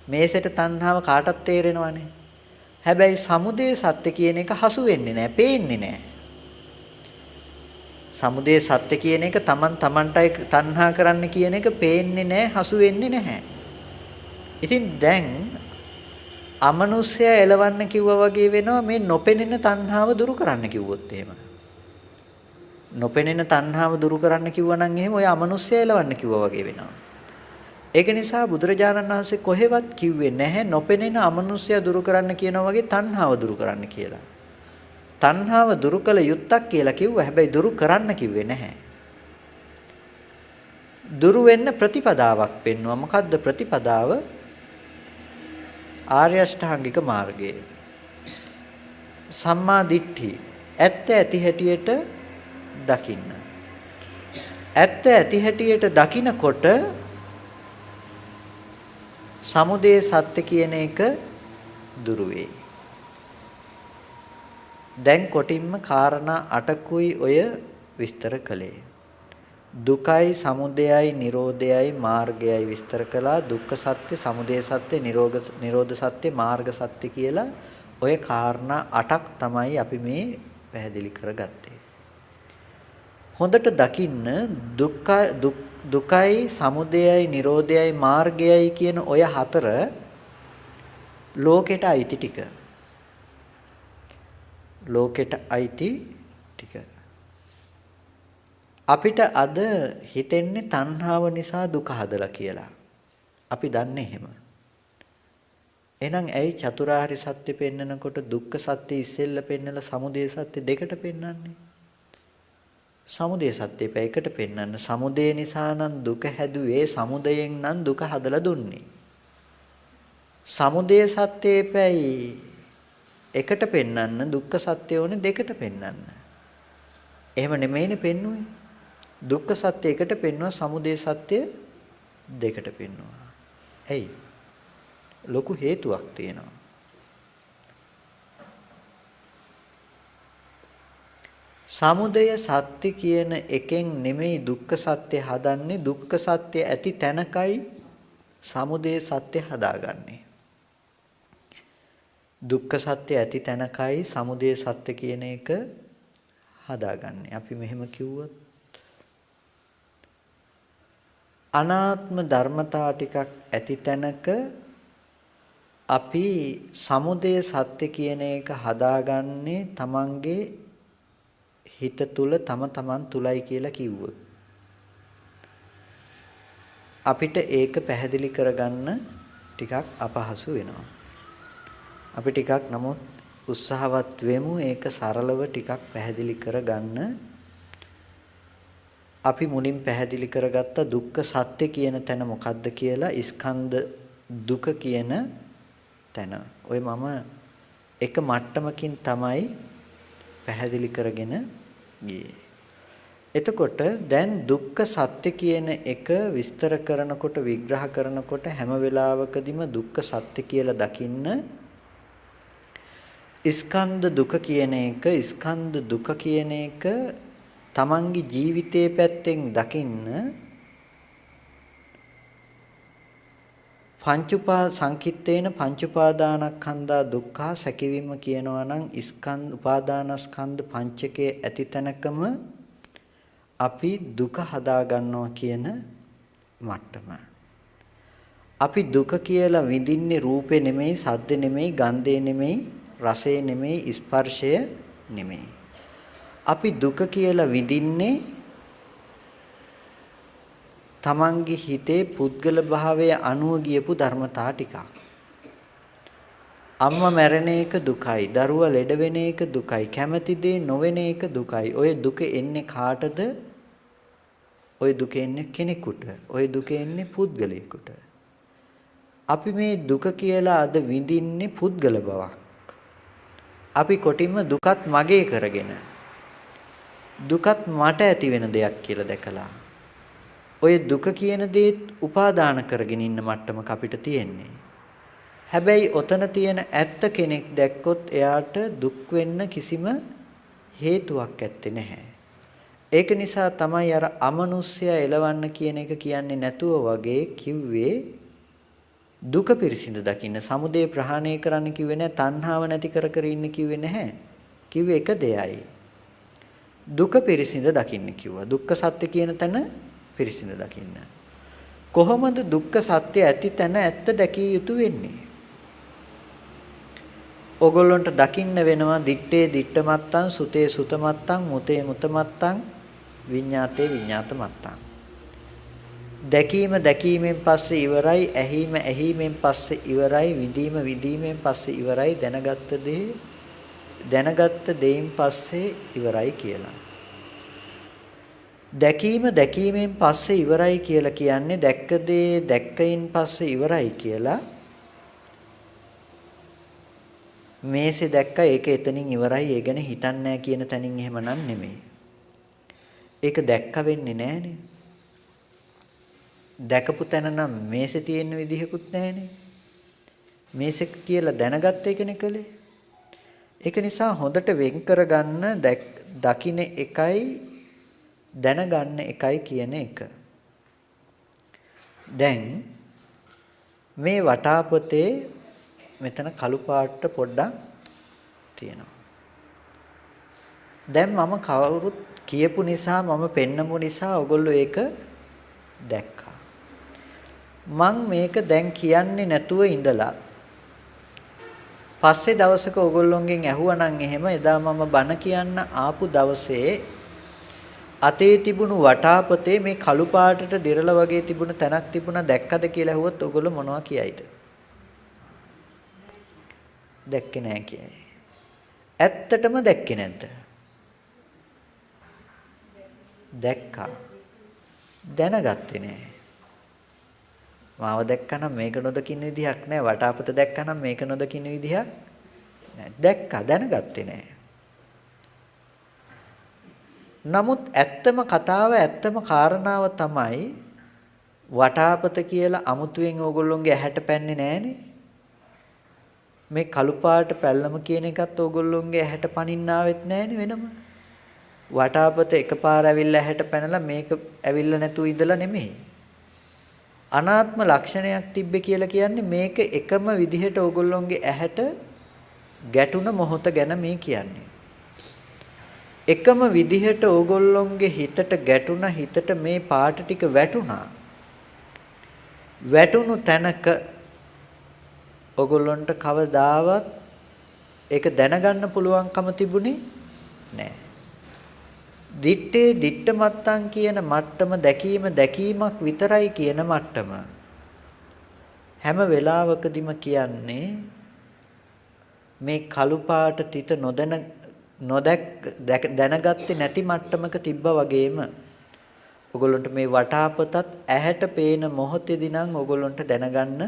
මේසෙට තණ්හාව කාටත් තේරෙනවනේ. හැබැයි සමුදය සත්‍ය කියන එක හසු වෙන්නේ නැහැ, පේන්නේ නැහැ. සමුදය සත්‍ය කියන එක තමන්ටයි තණ්හා කරන්න කියන එක පේන්නේ නැහැ, හසු වෙන්නේ නැහැ. ඉතින් දැන් අමනුෂ්‍යය එලවන්න කිව්වා වගේ වෙනවා මේ නොපෙනෙන තණ්හාව දුරු කරන්න කිව්වොත් එහෙම. නොපෙනෙන තණ්හාව දුරු කරන්න කිව්වා නම් එහෙම ඔය අමනුෂ්‍යය එලවන්න කිව්වා වගේ වෙනවා. ඒක නිසා බුදුරජාණන් වහන්සේ කොහෙවත් කිව්වේ නැහැ නොපෙනෙන අමනුෂ්‍යය දුරු කරන්න කියනවා වගේ තණ්හාව දුරු කරන්න කියලා. තණ්හාව දුරු කළ යුත්තක් කියලා කිව්වා. හැබැයි දුරු කරන්න කිව්වේ නැහැ. දුරු වෙන්න ප්‍රතිපදාවක් පෙන්වුවා. මොකද්ද ප්‍රතිපදාව? ආර්ය අෂ්ටාංගික මාර්ගය. සම්මා දිට්ඨි. ඇත්ත ඇති හැටියට දකින්න. ඇත්ත ඇති හැටියට දකිනකොට සමුදය සත්‍ය කියන එක දුරු වෙයි. දැන් කොටින්ම කාරණා 8කුයි ඔය විස්තර කළේ. දුකයි සමුදයයි නිරෝධයයි මාර්ගයයි විස්තර කළා. දුක්ඛ සත්‍ය, සමුදය සත්‍ය, නිරෝධ සත්‍ය, මාර්ග සත්‍ය කියලා ඔය කාරණා 8ක් තමයි අපි මේ පැහැදිලි කරගත්තේ. හොඳට දකින්න දුකයි සමුදයයි නිරෝධයයි මාර්ගයයි කියන ඔය හතර ලෝකෙට අයිති ටික. ලෝකෙට අයිති ටික. අපිට අද හිතෙන්නේ තණ්හාව නිසා දුක හදලා කියලා. අපි දන්නේ එහෙම. එහෙනම් ඇයි චතුරාර්ය සත්‍ය පෙන්නකොට දුක්ඛ සත්‍ය ඉස්සෙල්ල පෙන්නලා සමුදය සත්‍ය දෙකට පෙන්නන්නේ? සමුදය සත්‍ය පැයකට පෙන්නන්න. සමුදය නිසා නම් දුක හැදුවේ, සමුදයෙන් නම් දුක හදලා දුන්නේ. සමුදය සත්‍යය පැයි එකට පෙන්නන්න, දුක්ඛ සත්‍ය ඕනේ දෙකට පෙන්නන්න. එහෙම නෙමෙයිනේ පෙන්නුවේ. දුක්ඛ සත්‍ය එකට පෙන්වුවා, සමුදය සත්‍ය දෙකට පෙන්වුවා. ඇයි? ලොකු හේතුවක් තියෙනවා. සමුදය සත්‍ය කියන එකෙන් නෙමෙයි දුක්ඛ සත්‍ය හදන්නේ. දුක්ඛ සත්‍ය ඇති තැනකයි සමුදය සත්‍ය හදාගන්නේ. දුක්ඛ සත්‍ය ඇති තැනකයි සමුදය සත්‍ය කියන එක හදාගන්නේ. අපි මෙහෙම කිව්වොත් අනාත්ම ධර්මතා ටිකක් ඇති තැනක අපි සමුදය සත්‍ය කියන එක හදාගන්නේ තමන්ගේ හිත තුල තමන් තුලයි කියලා කිව්වොත් අපිට ඒක පැහැදිලි කරගන්න ටිකක් අපහසු වෙනවා. අපි ටිකක් නමුත් උත්සාහවත් වෙමු ඒක සරලව ටිකක් පැහැදිලි කරගන්න. අපි මුලින් පැහැදිලි කරගත්ත දුක්ඛ සත්‍ය කියන තැන මොකද්ද කියලා, ස්කන්ධ දුක කියන තැන. ඔය මම එක මට්ටමකින් තමයි පැහැදිලි කරගෙන ගියේ. එතකොට දැන් දුක්ඛ සත්‍ය කියන එක විස්තර කරනකොට, විග්‍රහ කරනකොට හැම වෙලාවකදීම දුක්ඛ සත්‍ය කියලා දකින්න ස්කන්ධ දුක කියන එක, ස්කන්ධ දුක කියන එක තමන්ගේ ජීවිතයේ පැත්තෙන් දකින්න සංකිට්ඨේන පංච උපාදානස්කන්ධා දුක්ඛා සැකවීම කියනවා නම් ස්කන්ධ උපාදානස්කන්ධ පංචකයේ ඇති තැනකම අපි දුක හදා ගන්නවා කියන මට්ටම. අපි දුක කියලා විඳින්නේ රූපේ නෙමෙයි, සද්ද නෙමෙයි, ගන්ධේ නෙමෙයි, රසේ නෙමෙයි, ස්පර්ශය නෙමෙයි. අපි දුක කියලා විඳින්නේ තමන්ගේ හිතේ පුද්ගල භාවයේ අනුව ගියපු ධර්මතා ටිකක්. අම්මා මැරෙන එක දුකයි, දරුවා ලෙඩ වෙන එක දුකයි, කැමැති දේ නොවෙන එක දුකයි. ඔය දුක එන්නේ කාටද? ඔය දුක එන්නේ කෙනෙකුට. ඔය දුක එන්නේ පුද්ගලයෙකුට. අපි මේ දුක කියලා අද විඳින්නේ පුද්ගල බවක්. අපි කොටින්ම දුකත් මගේ කරගෙන, දුකත් මට ඇති වෙන දෙයක් කියලා දැකලා ඔය දුක කියන දේත් උපාදාන කරගෙන ඉන්න මට්ටමක අපිට තියෙන්නේ. හැබැයි ඔතන තියෙන ඇත්ත කෙනෙක් දැක්කොත් එයාට දුක් වෙන්න කිසිම හේතුවක් ඇත්තේ නැහැ. ඒක නිසා තමයි අර අමනුෂ්‍යය එලවන්න කියන එක කියන්නේ නැතුව වගේ කිව්වේ දුක පිරිසිඳ දකින්න. සමුදය ප්‍රහාණය කරන්න කිව්වේ නැහැ, තණ්හාව නැති කර කර ඉන්න කිව්වේ නැහැ. කිව්වේ එක දෙයයි. දුක පිරිසිඳ දකින්න කිව්වා. දුක්ඛ සත්‍ය කියන තැන පිරිසිඳ දකින්න. කොහොමද දුක්ඛ සත්‍ය ඇති තැන ඇත්ත දැකිය යුතු වෙන්නේ? ඕගොල්ලන්ට දකින්න වෙනවා දිත්තේ දිත්තමත්තං, සුතේ සුතමත්තං, මුතේ මුතමත්තං, විඤ්ඤාතේ විඤ්ඤාතමත්තං. දැකීම දැකීමෙන් පස්සේ ඉවරයි, ඇහිම ඇහිමෙන් පස්සේ ඉවරයි, විඳීම විඳීමෙන් පස්සේ ඉවරයි, දැනගත්ත දෙයින් පස්සේ ඉවරයි කියලා. දැකීම දැකීමෙන් පස්සේ ඉවරයි කියලා කියන්නේ දැක්ක දේ දැක්කයින් පස්සේ ඉවරයි කියලා. මේසේ දැක්කා ඒක එතනින් ඉවරයි, ඒ ගැන හිතන්නේ නැහැ කියන තැනින් එහෙමනම් නෙමෙයි. ඒක දැක්ක වෙන්නේ නැහනේ. දැකපු තැන නම් මේසේ තියෙන විදිහකුත් නැහනේ. මේසේ කියලා දැනගත්ත එකනේ කලේ. ඒක නිසා හොඳට වෙන් කරගන්න දකින්න එකයි දැනගන්න එකයි කියන එක. දැන් මේ වටාපතේ මෙතන කළු පාට පොඩ්ඩක් තියෙනවා. දැන් මම කවුරුත් කියපු නිසා මම පෙන්නපු නිසා ඔයගොල්ලෝ ඒක දැක්කා. මං මේක දැන් කියන්නේ නැතුව ඉඳලා පස්සේ දවසක ඔයගොල්ලොන්ගෙන් ඇහුවනම් එහෙම එදා මම බණ කියන්න ආපු දවසේ අතේ තිබුණු වටාපතේ මේ කළු පාටට දිරලා වගේ තිබුණ තැනක් තිබුණා දැක්කද කියලා ඇහුවොත් ඔයගොල්ලෝ මොනවා කියයිද? දැක්කේ නැහැ කියයි. ඇත්තටම දැක්කේ නැද්ද? දැක්කා. දැනගත්තේ නැහැ. මාව දැක්කනම් මේක නොදකින්න විදිහක් නැහැ. වටාපත දැක්කනම් මේක නොදකින්න විදිහක් නැහැ. දැක්කා දැනගත්තේ නැහැ. නමුත් ඇත්තම කතාව ඇත්තම කාරණාව තමයි වටාපත කියලා අමුතුවෙන් ඕගොල්ලොන්ගේ ඇහැට පැන්නේ නැහනේ. මේ කළු පාට පැල්ලම කියන එකත් ඕගොල්ලොන්ගේ ඇහැට පනින්න ආවෙත් නැහනේ වෙනම. වටාපත එකපාර ඇවිල්ලා ඇහැට පැනලා මේක ඇවිල්ලා නැතුව ඉඳලා නෙමෙයි. අනාත්ම ලක්ෂණයක් තිබ්බේ කියලා කියන්නේ මේක එකම විදිහට ඕගොල්ලොන්ගේ ඇහැට ගැටුණ මොහොත ගැන මේ කියන්නේ. එකම විදිහට ඕගොල්ලොන්ගේ හිතට ගැටුණ හිතට මේ පාට ටික වැටුණා. වැටුණු තැනක ඕගොල්ලොන්ට කවදාවත් ඒක දැනගන්න පුළුවන්කම තිබුණේ නැහැ. දිත්තේ දිට්ඨ මත්තං කියන මට්ටම දැකීමක් විතරයි කියන මට්ටම. හැම වෙලාවකදීම කියන්නේ මේ කළු පාට තිත දැනගත්තේ නැති මට්ටමක තිබ්බා වගේම ඔයගොල්ලන්ට මේ වටාපතත් ඇහැට පේන මොහොතේදී නම් ඔයගොල්ලන්ට දැනගන්න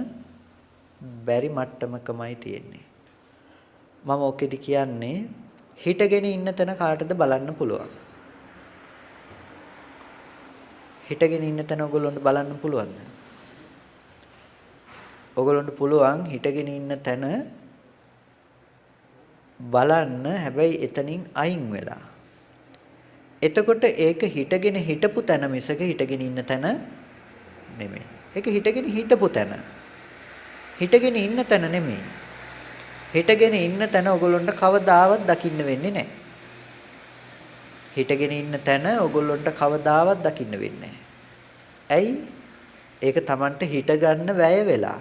බැරි මට්ටමකමයි තියෙන්නේ. මම ඔකෙදි කියන්නේ හිටගෙන ඉන්න තැන කාටද බලන්න පුළුවන්. හිටගෙන ඉන්න තැන ඔයගොල්ලන්ට බලන්න පුළුවන්ද? ඔයගොල්ලන්ට පුළුවන් හිටගෙන ඉන්න තැන බලන්න හැබැයි එතනින් අයින් වෙලා. එතකොට ඒක හිටගෙන හිටපු තැන මිසක හිටගෙන ඉන්න තැන නෙමෙයි. ඒක හිටගෙන හිටපු තැන. හිටගෙන ඉන්න තැන නෙමෙයි. හිටගෙන ඉන්න තැන ඔයගොල්ලන්ට කවදාවත් දකින්න වෙන්නේ නැහැ. හිටගෙන ඉන්න තැන ඔයගොල්ලන්ට කවදාවත් දකින්න වෙන්නේ නැහැ. ඇයි? ඒක Tamanට හිට ගන්න වැය වෙලා.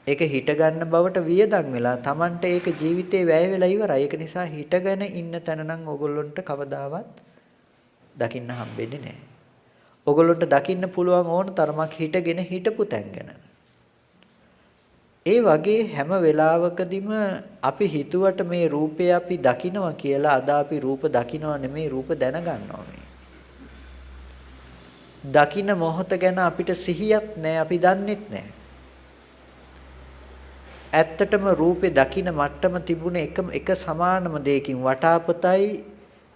ඒක හිට ගන්න බවට වියදම් වෙලා Tamanට ඒක ජීවිතේ වැය වෙලා ඉවරයි. ඒක නිසා හිටගෙන ඉන්න තැන නම් ඔයගොල්ලන්ට කවදාවත් දකින්න හම්බෙන්නේ නැහැ. ඔයගොල්ලන්ට දකින්න පුළුවන් ඕන තරමක් හිටගෙන හිටපු තැන් ගැන. ඒ වගේ හැම වෙලාවකදීම අපි හිතුවට මේ රූපය අපි දකිනවා කියලා අද අපි රූප දකිනවා නෙමෙයි රූප දැනගන්නවා මේ. දකින්න මොහොත ගැන අපිට සිහියක් නැහැ අපි දන්නෙත් නැහැ. ඇත්තටම රූපේ දකින්න මට්ටම තිබුණ එක සමානම දෙයකින් වටාපතයි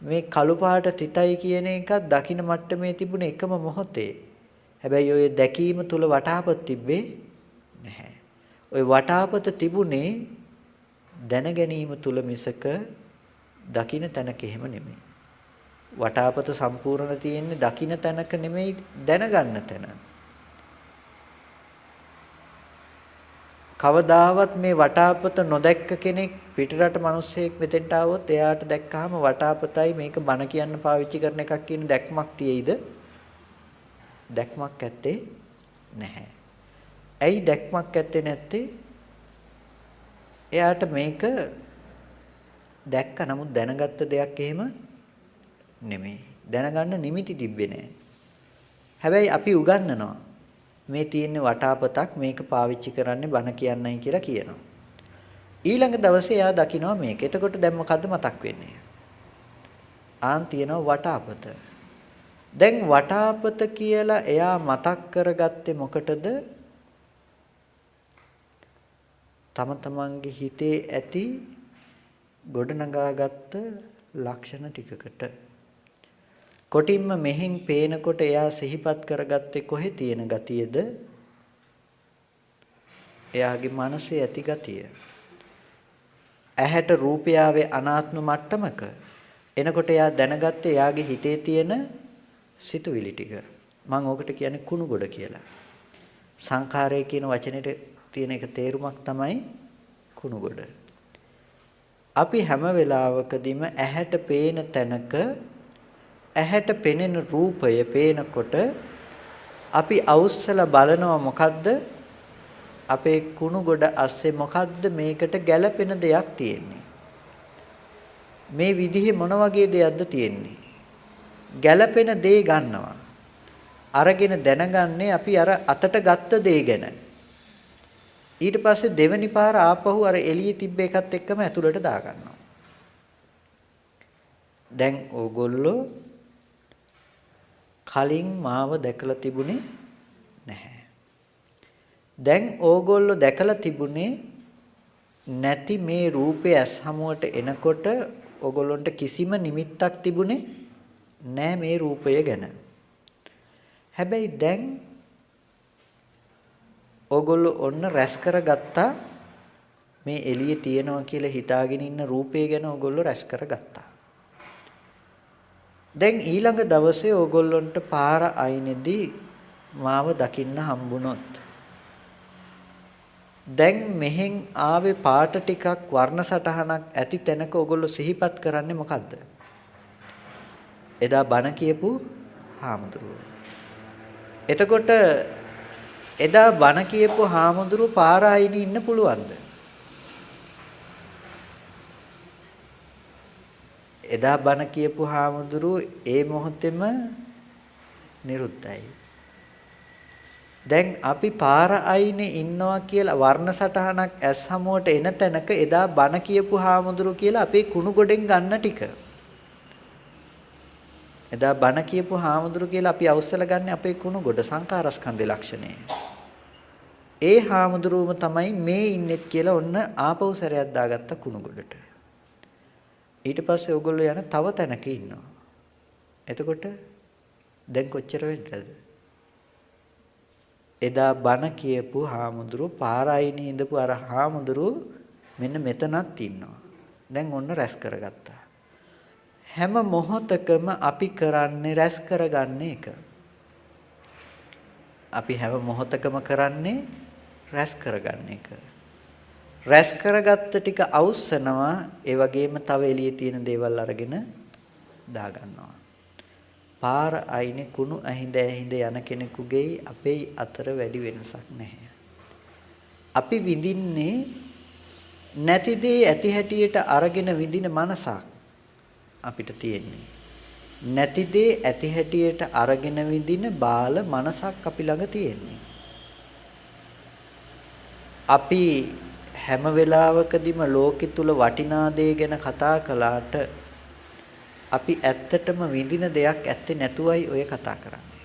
මේ කළු පාට තිතයි කියන එකත් දකින්න මට්ටමේ තිබුණ එකම මොහොතේ. හැබැයි ඔය දැකීම තුල වටාපත තිබ්බේ නැහැ. ඔය වටාපත තිබුණේ දැන ගැනීම තුල මිසක දකින්න තැනක එහෙම නෙමෙයි. වටාපත සම්පූර්ණ තියෙන්නේ දකින්න තැනක නෙමෙයි දැනගන්න තැන. කවදාවත් මේ වටාපත නොදැක්ක කෙනෙක් පිටරට මිනිස්සෙක් මෙතෙන්ට ආවොත් එයාට දැක්කහම වටාපතයි මේක බණ කියන්න පාවිච්චි කරන එකක් කියන දැක්මක් තියෙයිද? දැක්මක් ඇත්තේ නැහැ. ඇයි දැක්මක් ඇත්තේ නැත්තේ? එයාට මේක දැක්ක නමුත් දැනගත්ත දෙයක් එහෙම නෙමෙයි. දැනගන්න නිමිති තිබ්බේ නැහැ. හැබැයි අපි උගන්වනවා මේ තියෙන වටාපතක් මේක පාවිච්චි කරන්නේ බණ කියන්නයි කියලා කියනවා. ඊළඟ දවසේ එයා දකිනවා මේක. එතකොට දැන් මොකද්ද මතක් වෙන්නේ? ආන් තියෙනවා වටාපත. දැන් වටාපත කියලා එයා මතක් කරගත්තේ මොකටද? තම තමන්ගේ හිතේ ඇති ගොඩනගාගත්ත ලක්ෂණ ටිකකට. කොටින්ම මෙහෙන් පේනකොට එයා සිහිපත් කරගත්තේ කොහේ තියෙන ගතියද? එයාගේ මනසේ ඇති ගතිය. ඇහැට රූපයාවේ අනාත්ම මට්ටමක එනකොට එයා දැනගත්තේ එයාගේ හිතේ තියෙන සිතුවිලි ටික. මම ඕකට කියන්නේ කුණු ගොඩ කියලා. සංඛාරය කියන වචනෙට තියෙන එක තේරුමක් තමයි කුණු ගොඩ. අපි හැම වෙලාවකදීම ඇහැට පේන තැනක ඇහැට පෙනෙන රූපය පේනකොට අපි අවුස්සලා බලනවා මොකද්ද? අපේ කුණු ගොඩ අස්සේ මොකද්ද මේකට ගැළපෙන දෙයක් තියෙන්නේ? මේ විදිහේ මොන වගේ දෙයක්ද තියෙන්නේ? ගැළපෙන දේ ගන්නවා. අරගෙන දැනගන්නේ අපි අර අතට ගත්ත දේ ගැන. ඊට පස්සේ දෙවෙනි පාර ආපහු අර එළියේ තිබ්බ එකත් එක්කම ඇතුළට දා ගන්නවා. දැන් ඕගොල්ලෝ කලින් මාව දැකලා තිබුණේ නැහැ. දැන් ඕගොල්ලෝ දැකලා තිබුණේ නැති මේ රූපය ඇස් හමුවට එනකොට ඕගොල්ලන්ට කිසිම නිමිත්තක් තිබුණේ නැහැ මේ රූපය ගැන. හැබැයි දැන් ඕගොල්ලෝ ඔන්න රැස් කරගත්තා මේ එළියේ තියෙනවා කියලා හිතාගෙන ඉන්න රූපය ගැන ඕගොල්ලෝ රැස් කරගත්තා. දැන් ඊළඟ දවසේ ඕගොල්ලන්ට පාර අයිනේදී මාව දකින්න හම්බුනොත් දැන් මෙහෙන් ආවේ පාට ටිකක් වර්ණ සටහනක් ඇති තැනක ඕගොල්ලෝ සිහිපත් කරන්නේ මොකද්ද? එදා බණ කියපු හාමුදුරුවෝ. එතකොට එදා බණ කියපු හාමුදුරුවෝ පාර අයිනේ ඉන්න පුළුවන්ද? එදා බණ කියපු හාමුදුරුවෝ ඒ මොහොතේම නිරුද්ධයි. දැන් අපි පාර අයිනේ ඉන්නවා කියලා වර්ණ සටහනක් ඇස් හමුවට එන තැනක එදා බණ කියපු හාමුදුරුවෝ කියලා අපේ කුණු ගොඩෙන් ගන්න ටික. එදා බණ කියපු හාමුදුරුවෝ කියලා අපි අවසල ගන්න අපේ කුණු ගොඩ සංකාරස්කන්ධේ ලක්ෂණය. ඒ හාමුදුරුවම තමයි මේ ඉන්නෙත් කියලා ඔන්න ආපහු සැරයක් දාගත්ත කුණු ගොඩට. ඊට පස්සේ ඕගොල්ලෝ යන තව තැනක ඉන්නවා. එතකොට දැන් කොච්චර වෙන්නද? එදා බණ කියපු හාමුදුරුවෝ පාරායිනේ ඉඳපු අර හාමුදුරුවෝ මෙන්න මෙතනත් ඉන්නවා. දැන් ඔන්න රැස් කරගත්තා. හැම මොහොතකම අපි කරන්නේ රැස් කරගන්න එක. අපි හැම මොහොතකම කරන්නේ රැස් කරගන්න එක. රැස් කරගත්ත ටික අවුස්සනවා, ඒ වගේම තව එළියේ තියෙන දේවල් අරගෙන දා ගන්නවා. පාර අයිනේ කුණු ඇහිඳ ඇහිඳ යන කෙනෙකුගේ අපේ අතර වැඩි වෙනසක් නැහැ. අපි විඳින්නේ නැති දේ ඇති හැටියට අරගෙන විඳින මනසක් අපිට තියෙන්නේ. නැති දේ ඇති හැටියට අරගෙන විඳින බාල මනසක් අපි ළඟ තියෙන්නේ. අපි හැම වෙලාවකදීම ලෝකෙ තුල වටිනා දේ ගැන කතා කළාට අපි ඇත්තටම විඳින දෙයක් ඇත්තේ නැතුවයි ඔය කතා කරන්නේ.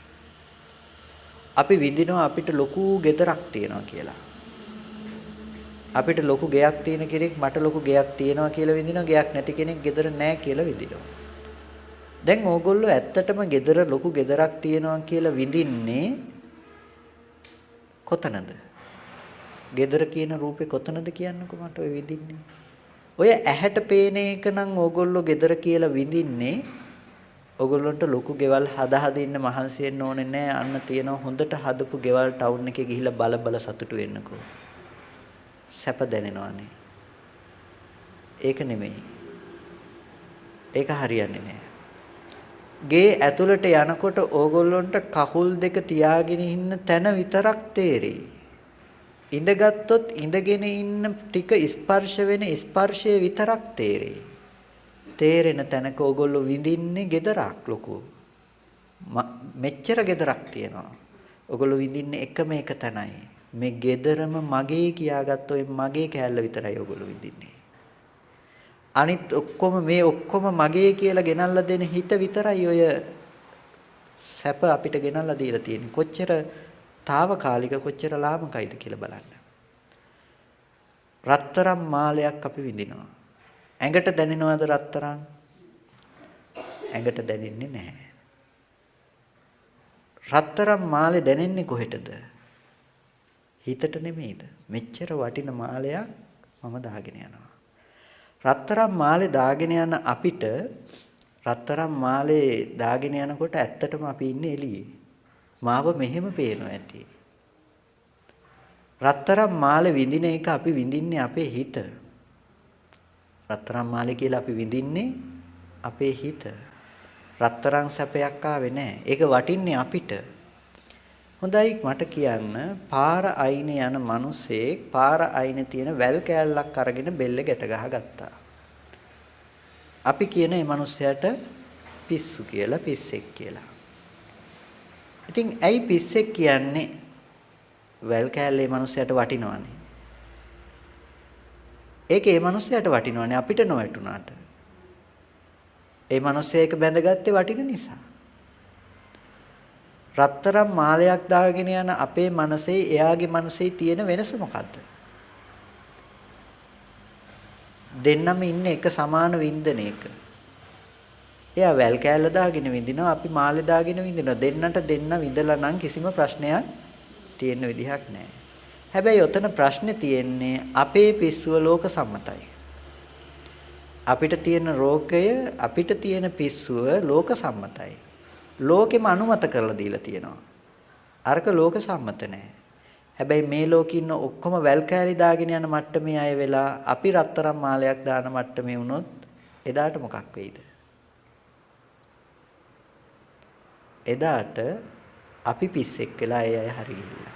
අපි විඳිනවා අපිට ලොකු ගෙදරක් තියෙනවා කියලා. අපිට ලොකු ගෙයක් තියෙන කෙනෙක් මට ලොකු ගෙයක් තියෙනවා කියලා විඳිනවා. ගෙයක් නැති කෙනෙක් ගෙදර නැහැ කියලා විඳිනවා. දැන් ඕගොල්ලෝ ඇත්තටම ගෙදර ලොකු ගෙදරක් තියෙනවා කියලා විඳින්නේ කොතනද? ගෙදර කියන රූපේ කොතනද කියන්නකෝ මට ඔය විඳින්නේ. ඔය ඇහැට පේන එක නම් ඕගොල්ලෝ ගෙදර කියලා විඳින්නේ. ඕගොල්ලන්ට ලොකු ගෙවල් හදා ඉන්න මහන්සි වෙන්න ඕනේ නැහැ. අන්න තියෙනවා හොඳට හදපු ගෙවල් ටවුන් එකේ ගිහිල්ලා බල බල සතුටු වෙන්නකෝ. සැප දැනෙනවානේ. ඒක නෙමෙයි. ඒක හරියන්නේ නැහැ. ගේ ඇතුළට යනකොට ඕගොල්ලන්ට කකුල් දෙක තියාගෙන ඉන්න තැන විතරක් තේරෙයි. ඉඳගත්තුත් ඉඳගෙන ඉන්න ටික ස්පර්ශ වෙන ස්පර්ශය විතරක් තේරෙයි. තේරෙන තැනක ඕගොල්ලෝ විඳින්නේ ගෙදරක් ලොකු. මෙච්චර ගෙදරක් තියෙනවා. ඕගොල්ලෝ විඳින්නේ එකම එක තැනයි. මේ ගෙදරම මගේ කියාගත්ත ඔය මගේ කෑල්ල විතරයි ඕගොල්ලෝ විඳින්නේ. අනිත් ඔක්කොම මේ ඔක්කොම මගේ කියලා ගෙනල්ලා දෙන හිත විතරයි ඔය සැප අපිට ගෙනල්ලා දීලා තියෙන්නේ. කොච්චර తాවකාලික කොච්චර ලාමකයිද කියලා බලන්න. රත්තරන් මාලයක් අපි විඳිනවා. ඇඟට දැනෙනවද රත්තරන්? ඇඟට දැනෙන්නේ නැහැ. රත්තරන් මාලේ දැනෙන්නේ කොහෙටද? හිතට නෙමෙයිද? මෙච්චර වටින මාලයක් මම දාගෙන යනවා. රත්තරන් මාලේ දාගෙන යන අපිට රත්තරන් මාලේ දාගෙන යනකොට ඇත්තටම අපි ඉන්නේ එළියේ. මාව මෙහෙම පේනවා ඇති. රත්තරන් මාලේ විඳින එක අපි විඳින්නේ අපේ හිත. රත්තරන් මාලේ කියලා අපි විඳින්නේ අපේ හිත. රත්තරන් සැපයක් ආවේ නැහැ. ඒක වටින්නේ අපිට. හොඳයි මට කියන්න පාර අයිනේ යන මිනිස්සෙක් පාර අයිනේ තියෙන වැල් කෑල්ලක් අරගෙන බෙල්ල ගැට ගහගත්තා. අපි කියන මේ මිනිස්සයාට පිස්සු කියලා පිස්සෙක් කියලා. ඉතින් ඇයි පිස්සෙක් කියන්නේ? වැල් කෑල්ලේ මිනිස්සයාට වටිනවනේ. ඒක ඒ මිනිස්සයාට වටිනවනේ අපිට නොවැටුණාට. ඒ මිනිස්සයා ඒක බැඳගත්තේ වටින නිසා. රත්තරන් මාලයක් දාගෙන යන අපේ මනසේ එයාගේ මනසේ තියෙන වෙනස මොකද්ද? දෙන්නම ඉන්නේ එක සමාන වින්දනයක. එයා වැල් කෑල්ල දාගෙන විඳිනවා අපි මාලේ දාගෙන විඳිනවා. දෙන්නට දෙන්න විඳලා නම් කිසිම ප්‍රශ්නයක් තියෙන්න විදිහක් නැහැ. හැබැයි ඔතන ප්‍රශ්නේ තියෙන්නේ අපේ පිස්සුව ලෝක සම්මතයි. අපිට තියෙන රෝගය අපිට තියෙන පිස්සුව ලෝක සම්මතයි. ලෝකෙම අනුමත කරලා දීලා තියෙනවා. අරක ලෝක සම්මත නැහැ. හැබැයි මේ ලෝකේ ඉන්න ඔක්කොම වැල් කෑලි දාගෙන යන මට්ටමේ අය වෙලා අපි රත්තරන් මාලයක් දාන මට්ටමේ වුණොත් එදාට මොකක් වෙයිද? එදාට අපි පිස්සෙක් වෙලා ඒ අය හරි ගිහිල්ලා.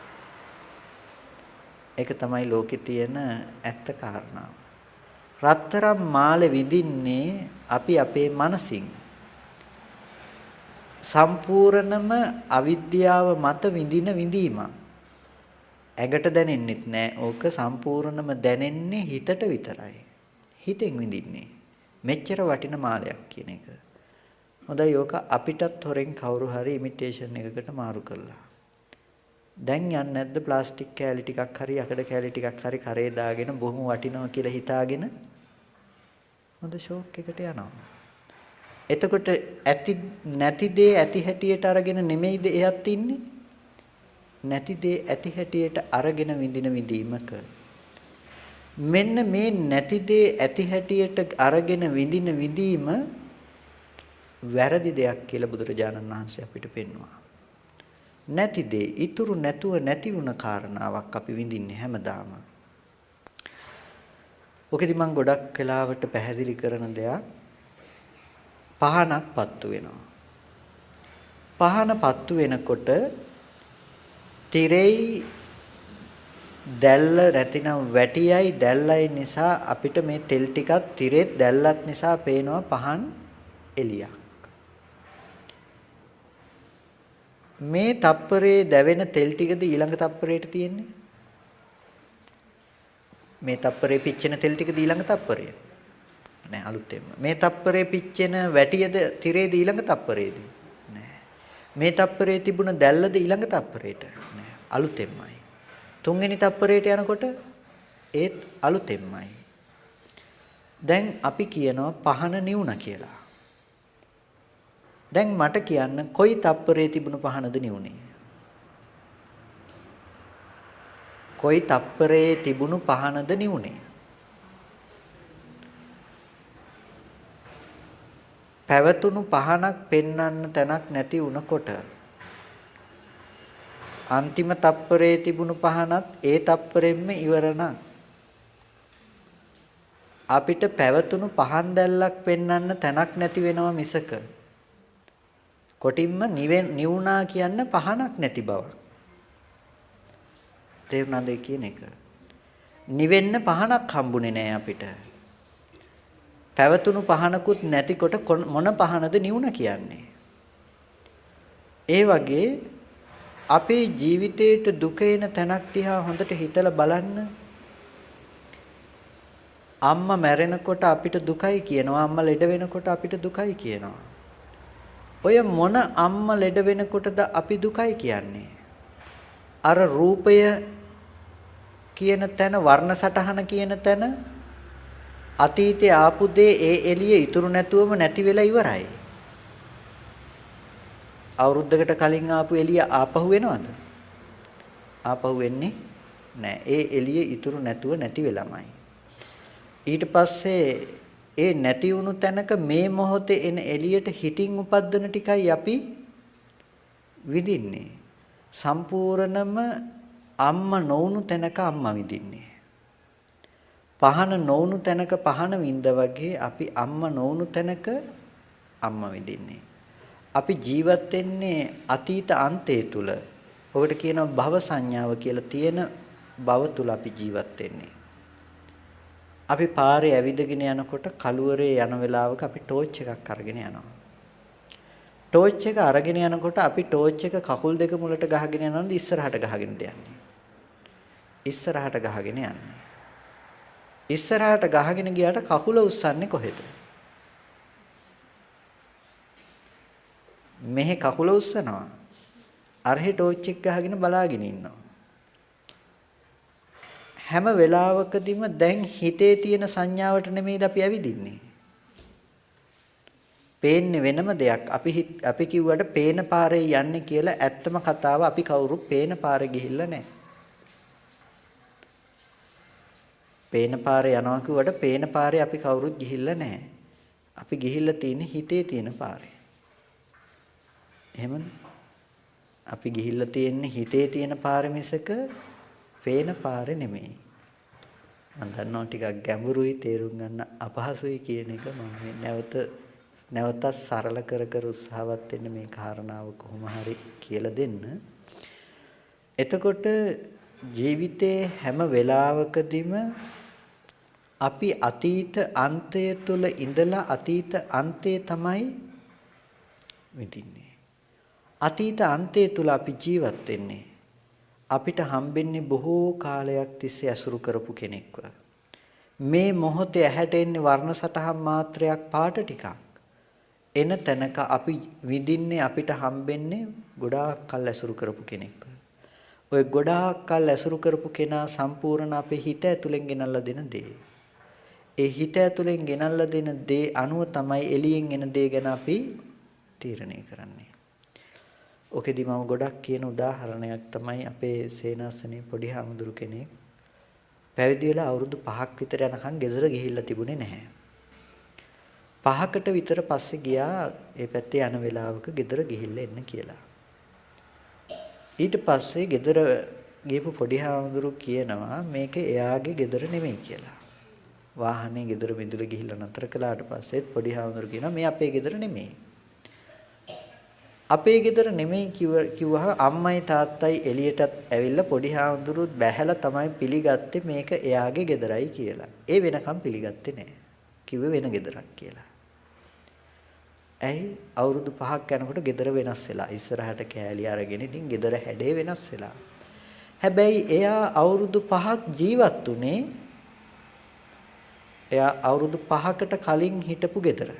ඒක තමයි ලෝකේ තියෙන ඇත්ත කාරණාව. රත්තරන් මාලේ විඳින්නේ අපි අපේ මනසින්. සම්පූර්ණම අවිද්‍යාව මත විඳින විඳීම. ඇඟට දැනෙන්නෙත් නෑ. ඕක සම්පූර්ණම දැනෙන්නේ හිතට විතරයි. හිතෙන් විඳින්නේ. මෙච්චර වටින මාලයක් කියන එක. හොඳයි ඕක අපිටත් හොරෙන් කවුරු හරි ඉමිටේෂන් එකකට මාරු කළා. දැන් යන්නේ නැද්ද ප්ලාස්ටික් කෑලි ටිකක් හරි යකඩ කෑලි ටිකක් හරි කරේ දාගෙන බොහොම වටිනවා කියලා හිතාගෙන හොඳ ෂෝක් එකට යනවා. එතකොට ඇති නැති දේ ඇති හැටියට අරගෙන නෙමෙයිද එයත් ඉන්නේ? නැති දේ ඇති හැටියට අරගෙන විඳින විඳීමක. මෙන්න මේ නැති දේ ඇති හැටියට අරගෙන විඳින විඳීම වැරදි දෙයක් කියලා බුදුරජාණන් වහන්සේ අපිට පෙන්වුවා. නැති දේ ඉතුරු නැතුව නැති වුණ කාරණාවක් අපි විඳින්නේ හැමදාම. ඔකෙදි මම ගොඩක් වෙලාවට පැහැදිලි කරන දෙයක් පහනක් පත්තු වෙනවා. පහන පත්තු වෙනකොට තිරෙයි දැල්ල නැතිනම් වැටියයි දැල්ලයි නිසා අපිට මේ තෙල් ටිකක් තිරෙත් දැල්ලත් නිසා පේනවා පහන් එළියක්. මේ තප්පරේ දැවෙන තෙල් ටිකද ඊළඟ තප්පරේට තියෙන්නේ? මේ තප්පරේ පිච්චෙන තෙල් ටිකද ඊළඟ තප්පරේ? නෑ අලුතෙන්ම. මේ තප්පරේ පිච්චෙන වැටියද තිරේද ඊළඟ තප්පරේද? නෑ. මේ තප්පරේ තිබුණ දැල්ලද ඊළඟ තප්පරේට? නෑ අලුතෙන්මයි. තුන්වෙනි තප්පරේට යනකොට ඒත් අලුතෙන්මයි. දැන් අපි කියනවා පහන නිවුණා කියලා. දැන් මට කියන්න කොයි තප්පරේ තිබුණු පහනද නිවුනේ? කොයි තප්පරේ තිබුණු පහනද නිවුනේ? පැවතුණු පහනක් පෙන්වන්න තැනක් නැති වුණකොට අන්තිම තප්පරේ තිබුණු පහනත් ඒ තප්පරෙන්ම ඉවර නම් අපිට පැවතුණු පහන් දැල්ලක් පෙන්වන්න තැනක් නැති වෙනව මිසක කොටින්ම නිවුණා කියන්න පහනක් නැති බවක්. තේරුණාද කියන එක? නිවෙන්න පහනක් හම්බුනේ නෑ අපිට. පැවතුණු පහනකුත් නැතිකොට මොන පහනද නිවුණ කියන්නේ? ඒ වගේ අපේ ජීවිතේට දුක එන තැනක් දිහා හොඳට හිතලා බලන්න. අම්මා මැරෙනකොට අපිට දුකයි කියනවා. අම්මා ලෙඩ වෙනකොට අපිට දුකයි කියනවා. ඔය මොන අම්මා ලෙඩ වෙනකොටද අපි දුකයි කියන්නේ? අර රූපය කියන තැන වර්ණ සටහන කියන තැන අතීතයේ ආපු දේ ඒ එළිය ඉතුරු නැතුවම නැති වෙලා ඉවරයි. අවුරුද්දකට කලින් ආපු එළිය ආපහු වෙනවද? ආපහු වෙන්නේ නැහැ. ඒ එළිය ඉතුරු නැතුව නැති වෙලාමයි. ඊට පස්සේ ඒ නැති වුණු තැනක මේ මොහොතේ එන එළියට හිතින් උපද්දන ටිකයි අපි විඳින්නේ. සම්පූර්ණම අම්මා නොවුණු තැනක අම්මා විඳින්නේ. පහන නොවුණු තැනක පහන විඳ වගේ අපි අම්මා නොවුණු තැනක අම්මා විඳින්නේ. අපි ජීවත් වෙන්නේ අතීත අන්තය තුල. ඔකට කියනවා භව සංඥාව කියලා තියෙන භව තුල අපි ජීවත් වෙන්නේ. අපි පාරේ ඇවිදගෙන යනකොට කළුවරේ යන වෙලාවක අපි ටෝච් එකක් අරගෙන යනවා. ටෝච් එක අරගෙන යනකොට අපි ටෝච් එක කකුල් දෙක මුලට ගහගෙන යනවද ඉස්සරහට ගහගෙනද යන්නේ? ඉස්සරහට ගහගෙන යන්නේ. ඉස්සරහට ගහගෙන ගියාට කකුල උස්සන්නේ කොහෙද? මෙහෙ කකුල උස්සනවා. අරහේ ටෝච් එක ගහගෙන බලාගෙන ඉන්නවා. හැම වෙලාවකදීම දැන් හිතේ තියෙන සංඥාවට නෙමෙයිද අපි ඇවිදින්නේ. පේන්නේ වෙනම දෙයක්. අපි කිව්වට පේන පාරේ යන්නේ කියලා ඇත්තම කතාව අපි කවුරුත් පේන පාරේ ගිහිල්ලා නැහැ. පේන පාරේ යනවා කිව්වට පේන පාරේ අපි කවුරුත් ගිහිල්ලා නැහැ. අපි ගිහිල්ලා තියෙන්නේ හිතේ තියෙන පාරේ. එහෙමනේ. අපි ගිහිල්ලා තියෙන්නේ හිතේ තියෙන පාරේ මිසක පේන පාරේ නෙමෙයි. මම දන්නවා ටිකක් ගැඹුරුයි තේරුම් ගන්න අපහසුයි කියන එක මම නැවතත් සරල කර උත්සාහවත් වෙන්න මේ කාරණාව කොහොම හරි කියලා දෙන්න. එතකොට ජීවිතේ හැම වෙලාවකදීම අපි අතීත අන්තය තුල ඉඳලා අතීත අන්තය තමයි විඳින්නේ. අතීත අන්තය තුල අපි ජීවත් වෙන්නේ. අපිට හම්බෙන්නේ බොහෝ කාලයක් තිස්සේ ඇසුරු කරපු කෙනෙක්ව. මේ මොහොතේ ඇහැට එන්නේ වර්ණ සටහන් මාත්‍රයක් පාට ටිකක්. එන තැනක අපි විඳින්නේ අපිට හම්බෙන්නේ ගොඩාක් කල් ඇසුරු කරපු කෙනෙක්ව. ඔය ගොඩාක් කල් ඇසුරු කරපු කෙනා සම්පූර්ණ අපේ හිත ඇතුලෙන් ගෙනල්ලා දෙන දේ. ඒ හිත ඇතුලෙන් ගෙනල්ලා දෙන දේ අනුව තමයි එළියෙන් එන දේ ගැන අපි තීරණය කරන්නේ. ඔකෙදි මම ගොඩක් කියන උදාහරණයක් තමයි අපේ සේනාසනේ පොඩි හාමුදුරු කෙනෙක් පැවිදි වෙලා අවුරුදු 5ක් විතර යනකම් ගෙදර ගිහිල්ලා තිබුණේ නැහැ. 5කට විතර පස්සේ ගියා ඒ පැත්තේ යන වෙලාවක ගෙදර ගිහිල්ලා එන්න කියලා. ඊට පස්සේ ගෙදර ගිහපු පොඩි හාමුදුරු කියනවා මේක එයාගේ ගෙදර නෙමෙයි කියලා. වාහනේ ගෙදර මිදුලේ ගිහිල්ලා නතර කළාට පස්සෙත් පොඩි හාමුදුරු කියනවා මේ අපේ ගෙදර නෙමෙයි. අපේ ගෙදර නෙමෙයි කිව්වහම අම්මයි තාත්තයි එළියටත් ඇවිල්ලා පොඩි හාමුදුරුවොත් බැහැලා තමයි පිළිගත්තේ මේක එයාගේ ගෙදරයි කියලා. ඒ වෙනකම් පිළිගත්තේ නැහැ. කිව්වේ වෙන ගෙදරක් කියලා. ඇයි අවුරුදු 5ක් යනකොට ගෙදර වෙනස් වෙලා ඉස්සරහට කෑලි අරගෙන ඉතින් ගෙදර හැඩේ වෙනස් වෙලා. හැබැයි එයා අවුරුදු 5ක් ජීවත් උනේ එයා අවුරුදු 5කට කලින් හිටපු ගෙදර.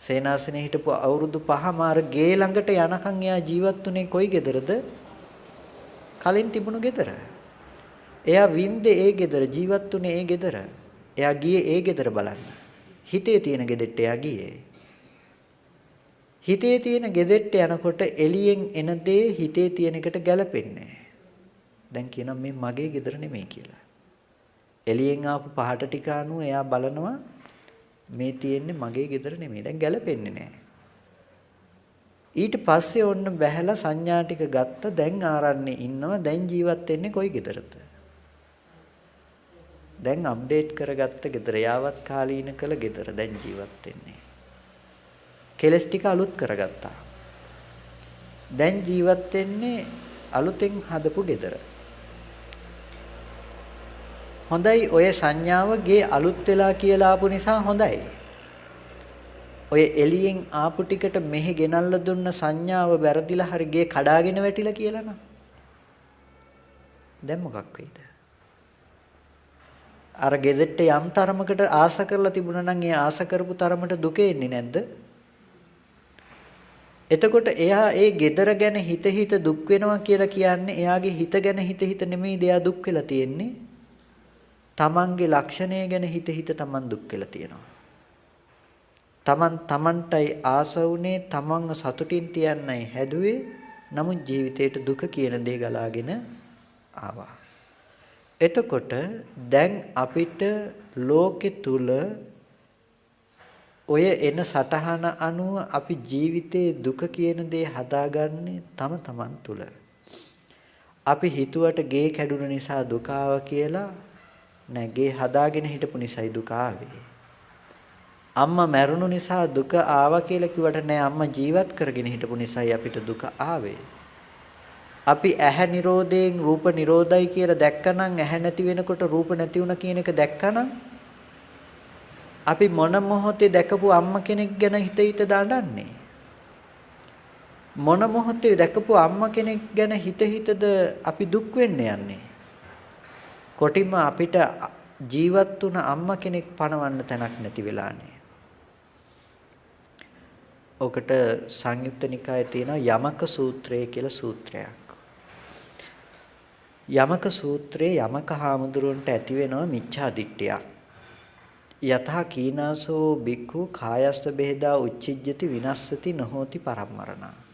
සේනාසනේ හිටපු අවුරුදු 5 මාර ගේ ළඟට යනකම් එයා ජීවත් වුණේ කොයි ගෙදරද? කලින් තිබුණු ගෙදර. එයා වින්දේ ඒ ගෙදර ජීවත් වුණේ ඒ ගෙදර. එයා ගියේ ඒ ගෙදර බලන්න. හිතේ තියෙන ගෙදරට එයා ගියේ. හිතේ තියෙන ගෙදරට යනකොට එළියෙන් එන දේ හිතේ තියෙන එකට ගැලපෙන්නේ නැහැ. දැන් කියනවා මේ මගේ ගෙදර නෙමෙයි කියලා. එළියෙන් ආපු පහට ටික අනුව එයා බලනවා මේ තියෙන්නේ මගේ ගෙදර නෙමෙයි. දැන් ගැලපෙන්නේ නැහැ. ඊට පස්සේ ඔන්න බැහැලා සංඥා ටික ගත්ත දැන් ආරන්නේ ඉන්නවා. දැන් ජීවත් වෙන්නේ කොයි ගෙදරද? දැන් අප්ඩේට් කරගත්ත ගෙදර. යාවත් කාලීන කළ ගෙදර දැන් ජීවත් වෙන්නේ. කෙලස් ටික අලුත් කරගත්තා. දැන් ජීවත් වෙන්නේ අලුතෙන් හදපු ගෙදර. හොඳයි ඔය සංඥාවගේ අලුත් වෙලා කියලා ආපු නිසා හොඳයි. ඔය එළියෙන් ආපු ටිකට මෙහෙ ගෙනල්ලා දුන්න සංඥාව වැරදිලා හරි ගේ කඩාගෙන වැටිලා කියලා නා. දැන් මොකක් වෙයිද? අර ගෙදෙට්ට යම් තරමකට ආස කරලා තිබුණා නම් ඒ ආස කරපු තරමට දුක එන්නේ නැද්ද? එතකොට එයා ඒ ගෙදර ගැන හිත දුක් වෙනවා කියලා කියන්නේ එයාගේ හිත ගැන හිත නෙමෙයි දෙයා දුක් වෙලා තියෙන්නේ. තමන්ගේ ලක්ෂණය ගැන හිත තමන් දුක් වෙලා තියෙනවා. තමන්ටයි ආස වුණේ තමන්ව සතුටින් තියන්නයි හැදුවේ. නමුත් ජීවිතේට දුක කියන දේ ගලාගෙන ආවා. එතකොට දැන් අපිට ලෝකෙ තුල ඔය එන සටහන අනුව අපි ජීවිතේ දුක කියන දේ හදාගන්නේ තම තමන් තුළ. අපි හිතුවට ගේ කැඩුන නිසා දුක කියලා නෑ, ගේ හදාගෙන හිටපු නිසායි දුක ආවේ. අම්මා මැරුණු නිසා දුක ආවා කියලා කිව්වට නෑ, අම්මා ජීවත් කරගෙන හිටපු නිසායි අපිට දුක ආවේ. අපි ඇහැ නිරෝධයෙන් රූප නිරෝධයි කියලා දැක්කනම්, ඇහැ නැති වෙනකොට රූප නැති වුණා කියන එක දැක්කනම්, අපි මොන මොහොතේ දැකපු අම්මා කෙනෙක් ගැන හිත දඬන්නේ? මොන මොහොතේ දැකපු අම්මා කෙනෙක් ගැන හිතද අපි දුක් වෙන්න යන්නේ? කොටිම අපිට ජීවත් වුණ අම්මා කෙනෙක් පණවන්න තැනක් නැති වෙලානේ. ඔකට සංයුක්ත නිකායේ තියෙන යමක සූත්‍රය කියලා සූත්‍රයක්. යමක සූත්‍රයේ යමක හාමුදුරුවන්ට ඇති වෙනවා මිච්ඡා දිට්ඨියක්. යතහ කීනාසෝ බික්ඛු කායස්ස බෙහෙදා උච්චිජ්ජති විනස්සති නොහෝති පරම්මරණා.